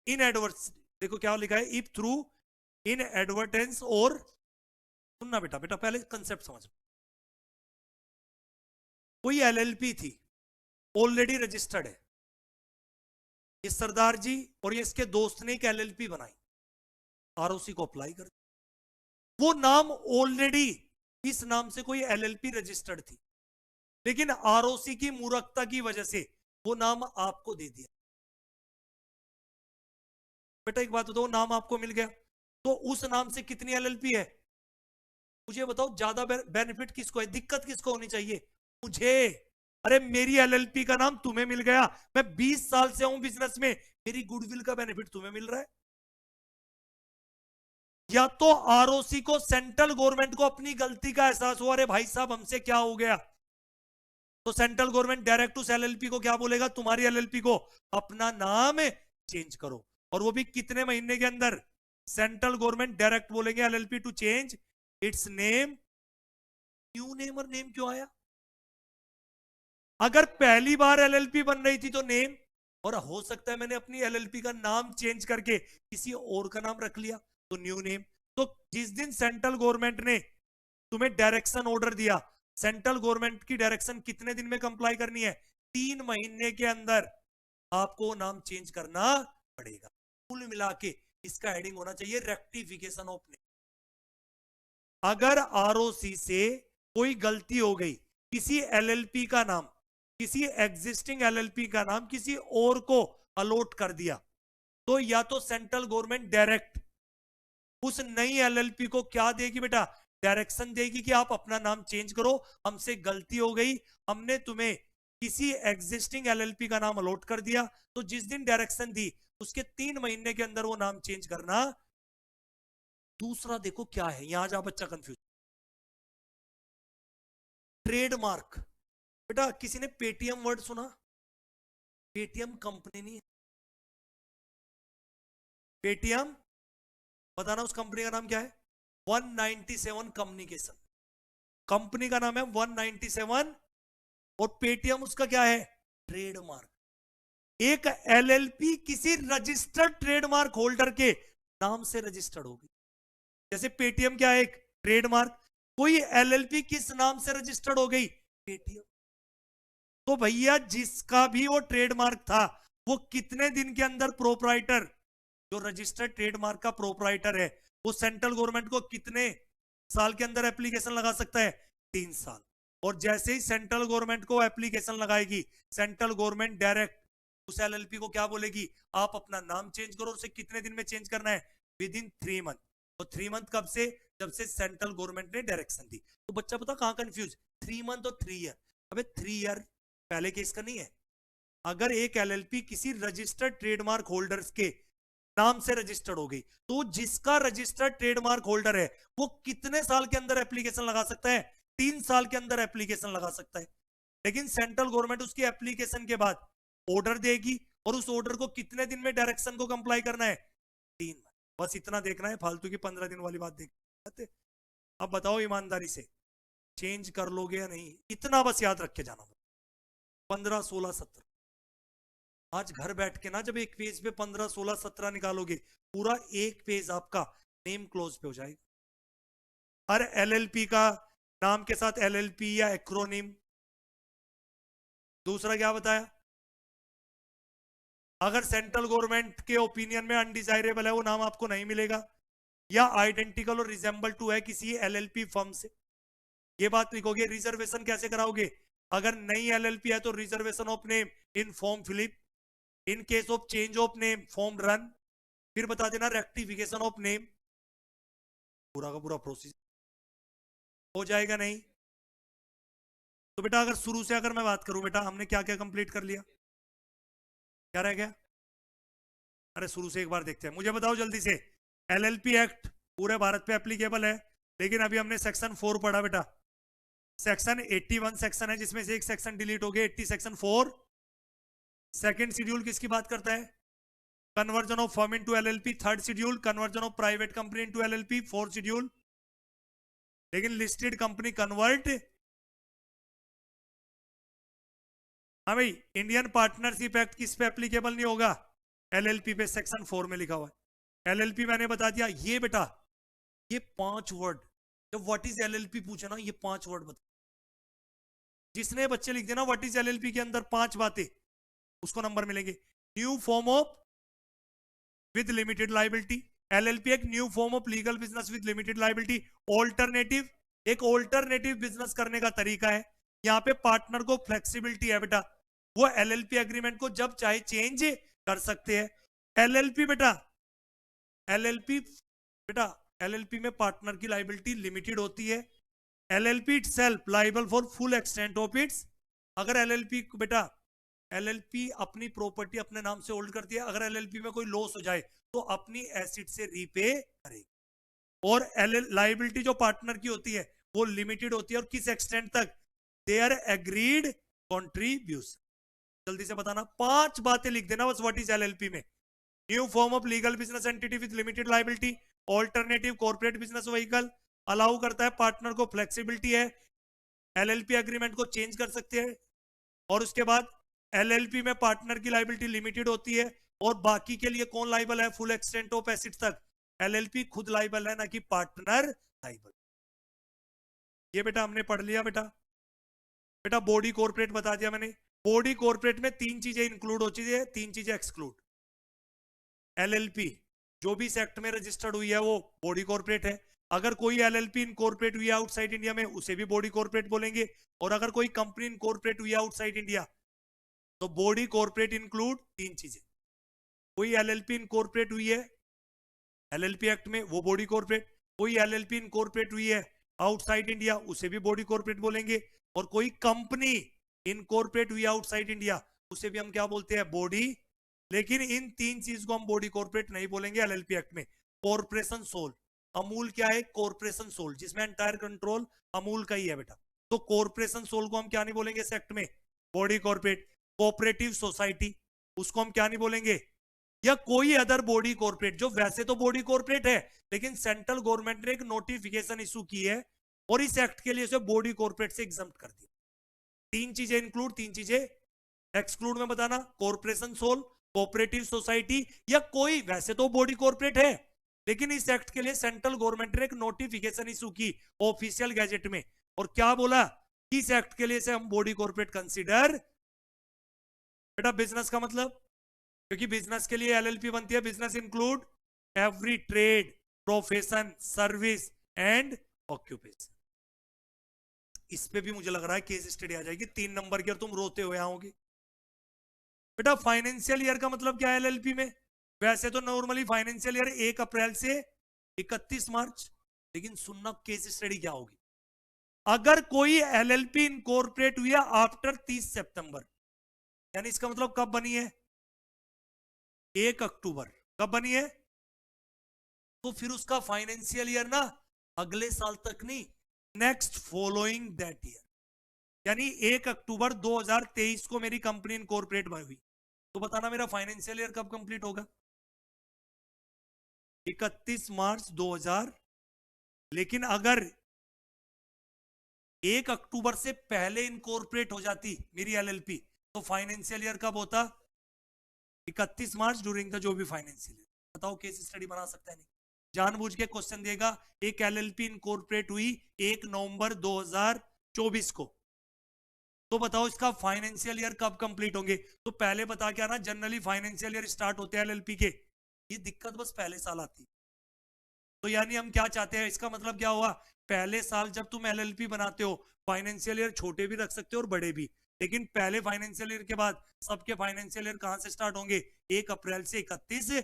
इन एडवर्स, देखो क्या लिखा है, इफ थ्रू इन एडवर्टेंस, और सुनना बेटा, बेटा पहले कंसेप्ट समझ। कोई एलएलपी थी, ऑलरेडी रजिस्टर्ड है, ये सरदार जी और ये इसके दोस्त ने एक एलएलपी बनाई, आरओसी को अप्लाई कर, वो नाम ऑलरेडी, इस नाम से कोई एलएलपी रजिस्टर्ड थी, लेकिन आरओसी की मूर्खता की वजह से वो नाम आपको दे दिया। बेटा एक बात बताओ, नाम आपको मिल गया तो उस नाम से कितनी एलएलपी है, मुझे बताओ, ज्यादा बेनिफिट किसको है, दिक्कत किसको होनी चाहिए, मुझे। अरे मेरी एलएलपी का नाम तुम्हें मिल गया, मैं 20 साल से हूं बिजनेस में, मेरी गुडविल का बेनिफिट तुम्हें मिल रहा है। या तो आरओसी को, सेंट्रल गवर्नमेंट को अपनी गलती का एहसास हुआ, अरे भाई साहब हमसे क्या हो गया, तो central government direct to LLP को क्या बोलेगा, तुम्हारी एलएलपी को अपना नाम चेंज करो, और वो भी कितने महीने के अंदर, सेंट्रल गवर्नमेंट डायरेक्ट बोलेंगे LLP to change its name. New name, और नेम क्यों आया, अगर पहली बार एलएलपी बन रही थी तो नेम, और हो सकता है मैंने अपनी एलएलपी का नाम चेंज करके किसी और का नाम रख लिया तो न्यू नेम। तो जिस दिन सेंट्रल गवर्नमेंट ने तुम्हें डायरेक्शन ऑर्डर दिया, सेंट्रल गवर्नमेंट की डायरेक्शन कितने दिन में कंप्लाई करनी है, 3 महीने के अंदर आपको नाम चेंज करना पड़ेगा। कुल मिला के इसका हेडिंग होना चाहिए रेक्टिफिकेशन ऑफ नेम। अगर आरओसी से कोई गलती हो गई, किसी एलएलपी का नाम, किसी एग्जिस्टिंग एलएलपी का नाम किसी और को अलॉट कर दिया, तो या तो सेंट्रल गवर्नमेंट डायरेक्ट उस नई एलएलपी को क्या देगी बेटा, डायरेक्शन देगी कि आप अपना नाम चेंज करो, हमसे गलती हो गई, हमने तुम्हें किसी एग्जिस्टिंग एलएलपी का नाम अलॉट कर दिया, तो जिस दिन डायरेक्शन दी उसके 3 महीने के अंदर वो नाम चेंज करना। दूसरा देखो क्या है, यहां जा बच्चा कंफ्यूज, ट्रेडमार्क। बेटा किसी ने पेटीएम वर्ड सुना, पेटीएम कंपनी नहीं है, पेटीएम, बताना उस कंपनी का नाम क्या है, 197 कम्युनिकेशन, कंपनी का नाम है 197, और पेटीएम उसका क्या है, ट्रेडमार्क। एक एलएलपी किसी रजिस्टर्ड ट्रेडमार्क होल्डर के नाम से रजिस्टर्ड होगी, जैसे पेटीएम क्या है, एक ट्रेडमार्क, कोई एलएलपी किस नाम से रजिस्टर्ड हो गई, पेटीएम। तो भैया जिसका भी वो ट्रेडमार्क था, वो कितने दिन के अंदर प्रोपराइटर, जो रजिस्टर्ड ट्रेडमार्क का प्रोपराइटर है, वो सेंट्रल गवर्नमेंट को कितने साल के अंदर एप्लीकेशन लगा सकता है, 3 साल। और जैसे ही सेंट्रल गवर्नमेंट को एप्लीकेशन लगाएगी, सेंट्रल गवर्नमेंट डायरेक्ट उस एलएलपी को क्या बोलेगी, आप अपना नाम चेंज करो। उसे कितने दिन में चेंज करना है, विद इन 3 मंथ। और 3 मंथ कब से, जब से सेंट्रल गवर्नमेंट ने डायरेक्शन दी। तो बच्चा पता कहां कंफ्यूज, 3 मंथ और 3 ईयर। अबे 3 ईयर पहले केस का नहीं है। अगर एक एलएलपी किसी रजिस्टर्ड ट्रेडमार्क होल्डर्स के नाम से रजिस्टर्ड हो गई, तो जिसका रजिस्टर्ड ट्रेडमार्क होल्डर है वो कितने साल के अंदर एप्लीकेशन लगा सकता है, 3 साल के अंदर एप्लीकेशन लगा सकता है। लेकिन सेंट्रल गवर्नमेंट उसकी एप्लीकेशन के बाद ऑर्डर देगी, और उस ऑर्डर को कितने दिन में डायरेक्शन को कंप्लाई करना है, 3। बस इतना देखना है, फालतू की 15 दिन वाली बात देख। अब बताओ ईमानदारी से, चेंज कर लोगे या नहीं, इतना बस याद रख के जाना। 15, 16, 17 आज घर बैठ के ना, जब एक पेज पे 15, 16, 17 निकालोगे, पूरा एक पेज आपका नेम क्लोज पे हो जाएगा। हर एलएलपी का नाम के साथ एलएलपी या एक्रोनिम। दूसरा क्या बताया, अगर सेंट्रल गवर्नमेंट के ओपिनियन में अनडिजायरेबल है वो नाम आपको नहीं मिलेगा, या आइडेंटिकल और रिजेंबल टू है किसी एलएलपी फर्म से, ये बात लिखोगे। रिजर्वेशन कैसे कराओगे, अगर नई एलएलपी है तो reservation of name in form FiLLiP, in case of change of name form RUN, फिर बता देना रेक्टिफिकेशन ऑफ नेम। पूरा का पूरा प्रोसीजर हो जाएगा। नहीं तो बेटा अगर शुरू से अगर मैं बात करूं, बेटा हमने क्या क्या कंप्लीट कर लिया, क्या रह गया, अरे शुरू से एक बार देखते हैं। मुझे बताओ जल्दी से, एलएलपी एक्ट पूरे भारत पे एप्लीकेबल है, लेकिन अभी हमने सेक्शन 4 पढ़ा बेटा। सेक्शन 81 सेक्शन है, जिसमें से एक सेक्शन डिलीट हो गया, 80 सेक्शन 4। सेकंड शेड्यूल किसकी बात करता है, conversion of firm into LLP. Third schedule conversion of private company into LLP. Fourth schedule, लेकिन लिस्टेड कंपनी कन्वर्ट, हाँ भाई, इंडियन पार्टनरशिप एक्ट किस पे एप्लीकेबल नहीं होगा, एलएलपी पे। सेक्शन 4 में लिखा हुआ है। एलएलपी मैंने बता दिया। ये बेटा ये 5 वर्ड, जब व्हाट इज एलएलपी पूछे ना, ये 5 वर्ड बता। जिसने बच्चे लिख देना व्हाट इज एलएलपी के अंदर 5 बातें, उसको नंबर मिलेंगे। New form of with limited liability, LLP एक new form of legal business with limited liability. Alternative, एक ऑल्टरनेटिव बिजनेस करने का तरीका है। यहाँ पे पार्टनर को फ्लेक्सिबिलिटी है बेटा, वो एलएलपी एग्रीमेंट को जब चाहे चेंज कर सकते हैं। एलएलपी बेटा, एलएलपी बेटा, एलएलपी में पार्टनर की लाइबिलिटी लिमिटेड होती है। LLP itself liable for full extent of its, अगर एलएलपी बेटा, एलएलपी अपनी प्रॉपर्टी अपने नाम से होल्ड करती है, अगर एलएलपी में कोई लॉस हो जाए तो अपनी एसिड से रीपे करेगी। और लाइबिलिटी जो पार्टनर की होती है वो लिमिटेड होती है, और किस एक्सटेंट तक, देयर एग्रीड कॉन्ट्रीब्यूशन। जल्दी से बताना, 5 बातें लिख देना बस व्हाट इज एलएलपी में। New form of legal business entity with limited liability, alternative corporate business vehicle, allow करता है पार्टनर को, फ्लेक्सिबिलिटी है, एलएलपी एग्रीमेंट को चेंज कर सकते हैं। और उसके बाद एलएलपी में पार्टनर की लाइबिलिटी लिमिटेड होती है, और बाकी के लिए कौन लाइबल है, फुल एक्सटेंट ऑफ एसिड्स तक एलएलपी खुद लाइबल है, ना कि पार्टनर लाइबल। ये बेटा हमने पढ़ लिया। बेटा बेटा बॉडी कॉर्पोरेट बता दिया मैंने। बॉडी कॉर्पोरेट में 3 चीजें इंक्लूड होती है, 3 चीजें एक्सक्लूड। एलएलपी जो भी इस एक्ट में रजिस्टर्ड हुई है वो बॉडी कॉर्पोरेट है। अगर कोई एलएलपी इनकॉर्पोरेट हुई है आउटसाइड इंडिया में, उसे भी बॉडी कॉर्पोरेट बोलेंगे। और अगर कोई कंपनी इनकॉर्पोरेट हुई है आउटसाइड इंडिया, तो बॉडी कॉर्पोरेट इंक्लूड 3 चीजें। कोई एलएलपी इनकॉर्पोरेट हुई है एलएलपी एक्ट में, वो बॉडी कॉर्पोरेट। कोई एलएलपी इनकॉर्पोरेट हुई है आउटसाइड इंडिया, उसे भी बॉडी कॉर्पोरेट बोलेंगे। और कोई कंपनी इनकॉर्पोरेट हुई आउटसाइड इंडिया, उसे भी हम क्या बोलते हैं, बॉडी। लेकिन इन 3 चीज को हम बॉडी कॉर्पोरेट नहीं बोलेंगे एलएलपी एक्ट में। कॉर्पोरेशन सोल, अमूल क्या है, कॉर्पोरेशन सोल, जिसमें एंटायर कंट्रोल अमूल का ही है बेटा। तो कॉर्पोरेशन सोल को हम क्या नहीं बोलेंगे इस एक्ट में, बॉडी कॉर्पोरेट। कोऑपरेटिव सोसाइटी, उसको हम क्या नहीं बोलेंगे, या कोई अदर बॉडी कॉर्पोरेट, जो वैसे तो बॉडी कॉर्पोरेट है, लेकिन सेंट्रल गवर्नमेंट ने एक नोटिफिकेशन इशू की है और इस एक्ट के लिए उसे बॉडी कॉर्पोरेट से एग्जम्प्ट कर दिया। 3 चीजें इंक्लूड, 3 चीजें एक्सक्लूड में बताना। कॉर्पोरेशन सोल, कोऑपरेटिव सोसाइटी, या कोई वैसे तो बॉडी कॉर्पोरेट है, लेकिन इस एक्ट के लिए सेंट्रल गवर्नमेंट ने एक नोटिफिकेशन इशू की ऑफिशियल गैजेट में, और क्या बोला, इस एक्ट के लिए से हम बॉडी कॉर्पोरेट कंसीडर। बेटा बिजनेस का मतलब, क्योंकि बिजनेस के लिए एलएलपी बनती है, business include every trade, profession, service and occupation. इस पे भी मुझे लग रहा है केस स्टडी आ जाएगी 3 नंबर की और तुम रोते हुए आओगे। बेटा फाइनेंशियल ईयर का मतलब क्या है एलएलपी में? वैसे तो नॉर्मली फाइनेंशियल ईयर 1 अप्रैल से 31 मार्च, लेकिन सुनना केस स्टडी क्या होगी। अगर कोई एलएलपी इनकॉर्पोरेट हुई आफ्टर 30 सितंबर, यानी इसका मतलब कब बनी है? 1 अक्टूबर। कब बनी है? तो फिर उसका फाइनेंशियल ईयर ना अगले साल तक नहीं, नेक्स्ट फॉलोइंग दैट ईयर, यानी 1 अक्टूबर 2023 को मेरी कंपनी इनकॉर्पोरेट हुई, तो बताना मेरा फाइनेंशियल ईयर कब कंप्लीट होगा? 31 मार्च 2000। लेकिन अगर 1 अक्टूबर से पहले इनकॉर्पोरेट हो जाती मेरी एलएलपी, तो फाइनेंशियल ईयर कब होता? 31 मार्च ड्यूरिंग द जो भी फाइनेंशियल ईयर। बताओ केस स्टडी बना सकता है नहीं? जानबूझ के क्वेश्चन देगा, एक एलएलपी इनकॉर्पोरेट हुई 1 नवंबर 2024 को, तो बताओ इसका फाइनेंशियल ईयर कब कंप्लीट होंगे? तो पहले बता के आना, जनरली फाइनेंशियल ईयर स्टार्ट होते हैं एलएलपी के, ये दिक्कत बस पहले साल आती है। तो यानी हम क्या चाहते हैं, इसका मतलब क्या हुआ, पहले साल जब तुम एलएलपी बनाते हो फाइनेंशियल ईयर छोटे भी रख सकते हो और बड़े भी, लेकिन पहले फाइनेंशियल ईयर के बाद सबके फाइनेंशियल ईयर कहां से स्टार्ट होंगे? 1 अप्रैल से 31।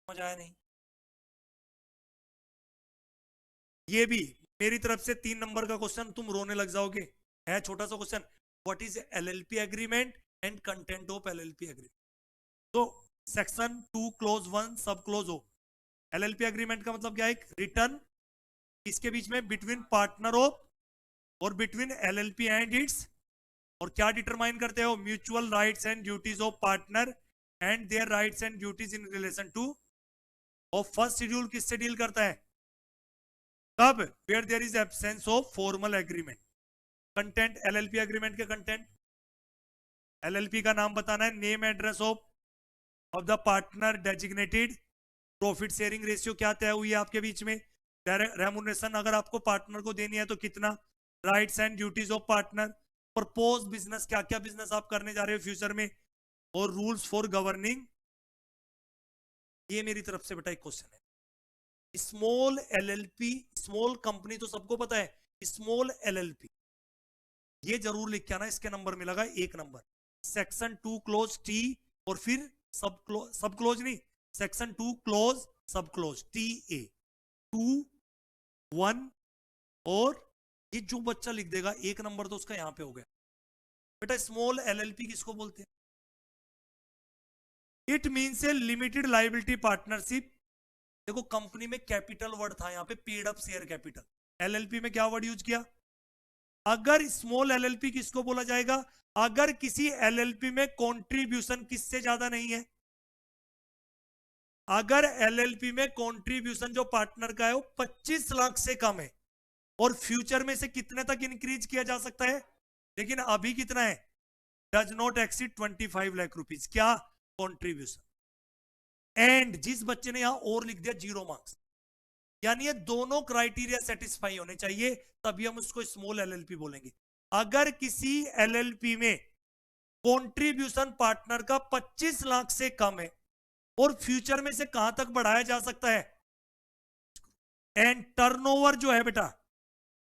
समझ आया नहीं? ये भी मेरी तरफ से 3 नंबर का क्वेश्चन, तुम रोने लग जाओगे, है छोटा सा question. What is LLP agreement and content of LLP agreement? तो सेक्शन 2 क्लोज 1 सब क्लोज हो। एलएलपी एग्रीमेंट का मतलब क्या है? एक रिटर्न इसके बीच में बिटवीन पार्टनर ऑफ और बिटवीन एलएलपी एंड इट्स, और क्या डिटरमाइन करते हो? Mutual rights and duties of partner and their rights and duties in relation to. और फर्स्ट शेड्यूल किससे डील करता है? कब? Where there is absence of formal agreement. Content LLP agreement के कंटेंट, एलएलपी का नाम बताना है, name address of the partner designated, profit sharing ratio क्या तय हुई है आपके बीच में, रेमुनरेशन अगर आपको पार्टनर को देनी है तो कितना, rights and duties of partner, propose business क्या क्या बिजनेस आप करने जा रहे हो फ्यूचर में, और रूल्स फॉर गवर्निंग। ये मेरी तरफ से बेटा एक क्वेश्चन है। स्मॉल एलएलपी, स्मॉल कंपनी तो सबको पता है, स्मॉल एलएलपी ये जरूर लिख के आना, इसके नंबर मिलेगा 1 नंबर। सेक्शन 2 क्लोज टी, और फिर सब क्लोज नहीं, सेक्शन 2 क्लोज सब क्लोज टी ए 2 1, और ये जो बच्चा लिख देगा 1 नंबर तो उसका यहां पे हो गया। बेटा स्मॉल एलएलपी किसको बोलते हैं? It means A limited liability partnership. देखो कंपनी में कैपिटल वर्ड था यहाँ पे, paid up share capital. LLP में क्या वर्ड यूज किया? अगर स्मॉल एलएलपी किसको बोला जाएगा? अगर किसी एलएलपी में कंट्रीब्यूशन किससे ज्यादा नहीं है, अगर एलएलपी में कंट्रीब्यूशन जो पार्टनर का है वो 25 लाख से कम है, और फ्यूचर में से कितने तक इंक्रीज किया जा सकता है, लेकिन अभी कितना है, does not exceed 25 lakh rupees क्या कंट्रीब्यूशन। एंड जिस बच्चे ने यहां और लिख दिया 0 मार्क्स, यानी ये दोनों क्राइटेरिया सेटिस्फाई होने चाहिए, तभी हम उसको स्मॉल एलएलपी बोलेंगे। अगर किसी एलएलपी में कंट्रीब्यूशन पार्टनर का 25 लाख से कम है और फ्यूचर में से कहां तक बढ़ाया जा सकता है, एंड टर्नओवर जो है बेटा,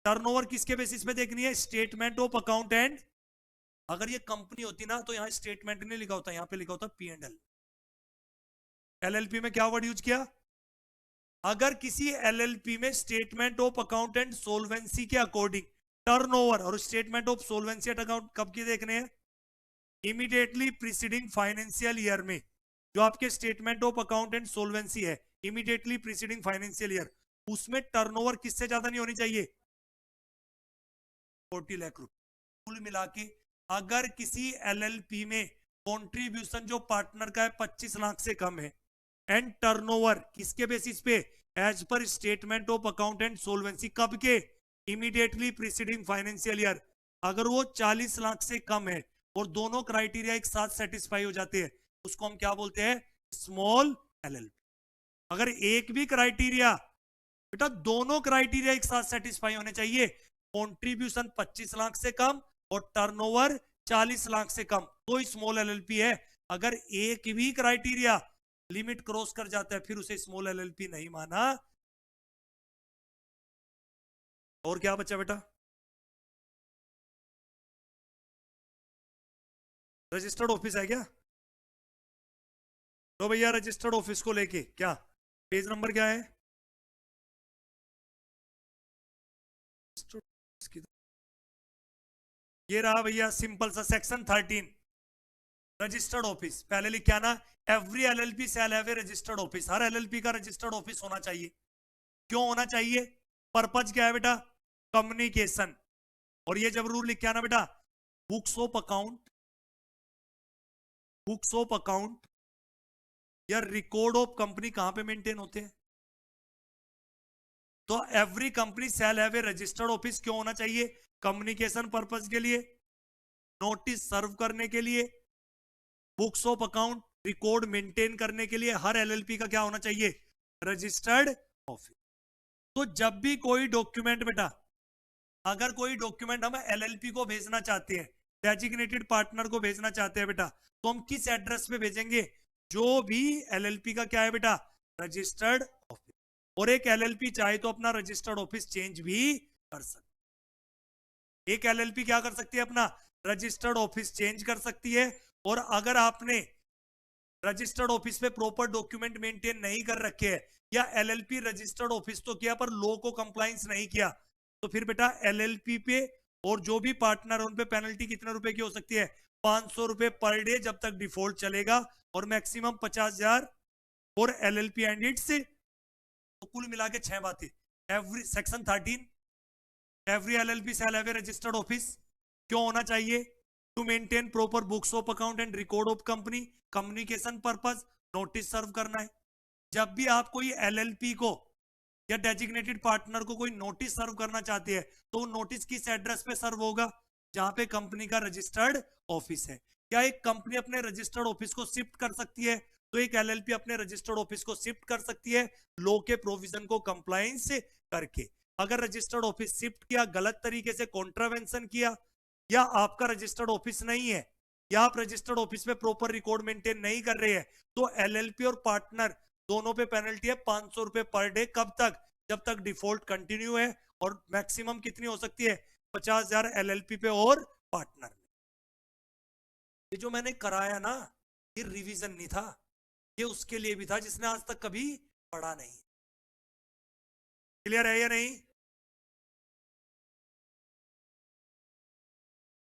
टर्नओवर किसके बेसिस पे देखनी है? स्टेटमेंट ऑफ अकाउंट एंड, अगर ये कंपनी होती ना तो यहां स्टेटमेंट नहीं लिखा होता, यहां पे लिखा होता पी एंड एल। एलएलपी में क्या वर्ड यूज किया? अगर किसी एलएलपी में स्टेटमेंट ऑफ अकाउंट एंड सोल्वेंसी के अकॉर्डिंग टर्नओवर और स्टेटमेंट ऑफ सोल्वेंसी एट अकाउंट कब के देखने हैं? इमीडिएटली प्रीसीडिंग फाइनेंशियल ईयर में जो आपके स्टेटमेंट ऑफ अकाउंट एंड सोल्वेंसी है, इमीडिएटली प्रीसीडिंग फाइनेंशियल ईयर, उसमें टर्नओवर किससे ज्यादा नहीं होनी चाहिए? 40 लाख रुपए। कुल मिला के अगर किसी एलएलपी में कंट्रीब्यूशन जो पार्टनर का है 25 लाख से कम है, एंड टर्नओवर किसके बेसिस पे? As per statement of account and solvency, कब के? इमीडिएटली प्रीसीडिंग फाइनेंशियल ईयर, अगर वो 40 लाख से कम है और दोनों क्राइटेरिया एक साथ सेटिस्फाई हो जाते हैं, उसको हम क्या बोलते हैं? Small LLP. अगर एक भी क्राइटेरिया, बेटा दोनों क्राइटेरिया एक साथ सेटिस्फाई होने चाहिए, कंट्रीब्यूशन 25 लाख से कम और टर्नओवर 40 लाख से कम, तो स्मॉल एलएलपी है। अगर एक भी क्राइटेरिया लिमिट क्रॉस कर जाता है फिर उसे स्मॉल एलएलपी नहीं माना और क्या बचा बेटा? रजिस्टर्ड ऑफिस है क्या? तो भैया रजिस्टर्ड ऑफिस को लेके क्या पेज नंबर क्या है? ये रहा भैया सिंपल सा सेक्शन 13 रजिस्टर्ड ऑफिस। पहले लिख के आना, every LLP shall have a registered office. Her LLP का रजिस्टर्ड ऑफिस होना चाहिए। क्यों होना चाहिए? पर्पज क्या है बेटा? कम्युनिकेशन। और ये जरूर लिख के आना बेटा, books of account, books of account या रिकॉर्ड ऑफ कंपनी कहां पे मेंटेन होते हैं? तो every company shall have a registered office. क्यों होना चाहिए? कम्युनिकेशन पर्पज के लिए, नोटिस सर्व करने के लिए, books of account record maintain करने के लिए। हर एलएलपी का क्या होना चाहिए? Registered office. तो जब भी कोई डॉक्यूमेंट बेटा, अगर कोई डॉक्यूमेंट हम एलएलपी को भेजना चाहते हैं, डेजिग्नेटेड पार्टनर को भेजना चाहते हैं बेटा, तो हम किस एड्रेस पे भेजेंगे? जो भी एलएलपी का क्या है बेटा? Registered office. और एक एलएलपी चाहे तो अपना रजिस्टर्ड ऑफिस चेंज भी कर सकती है। एक एलएलपी क्या कर सकती है? अपना रजिस्टर्ड ऑफिस चेंज कर सकती है। और अगर आपने रजिस्टर्ड ऑफिस पे प्रॉपर डॉक्यूमेंट मेंटेन नहीं कर रखे हैं, या एलएलपी रजिस्टर्ड ऑफिस तो किया पर लॉ को कंप्लायंस नहीं किया, तो फिर बेटा एलएलपी पे और जो भी पार्टनर उन पे पेनल्टी कितने रुपए की हो सकती है? 500 रुपए पर डे जब तक डिफॉल्ट चलेगा, और मैक्सिमम 50,000 और एलएलपी एंड इट्स। तो कुल मिला के 6 बातें। Every section 13 every LLP shall have a registered office. क्यों होना चाहिए? To maintain proper books of account and record of company, communication purpose, notice serve करना है। जब भी आप कोई एलएलपी को या डेजिग्नेटेड पार्टनर को कोई नोटिस सर्व करना चाहते हैं, तो नोटिस किस एड्रेस पे सर्व होगा? जहां पे कंपनी का रजिस्टर्ड ऑफिस है। क्या एक कंपनी अपने रजिस्टर्ड ऑफिस को शिफ्ट कर सकती है? तो एक एलएलपी अपने रजिस्टर्ड ऑफिस को शिफ्ट कर सकती है, लॉ के प्रोविजन को कंप्लायंस करके। अगर रजिस्टर्ड ऑफिस शिफ्ट किया, गलत तरीके से कॉन्ट्रावेंशन किया, या आपका रजिस्टर्ड ऑफिस नहीं है, या आप रजिस्टर्ड ऑफिस में प्रॉपर रिकॉर्ड मेंटेन नहीं कर रहे हैं, तो एलएलपी और पार्टनर दोनों पे पेनल्टी है 500 रुपए पर डे। कब तक? जब तक डिफॉल्ट कंटिन्यू है। और मैक्सिमम कितनी हो सकती है? 50,000 एलएलपी पे और पार्टनर में। ये जो मैंने कराया ना, ये रिवीजन नहीं था, ये उसके लिए भी था जिसने आज तक कभी पढ़ा नहीं। क्लियर है या नहीं?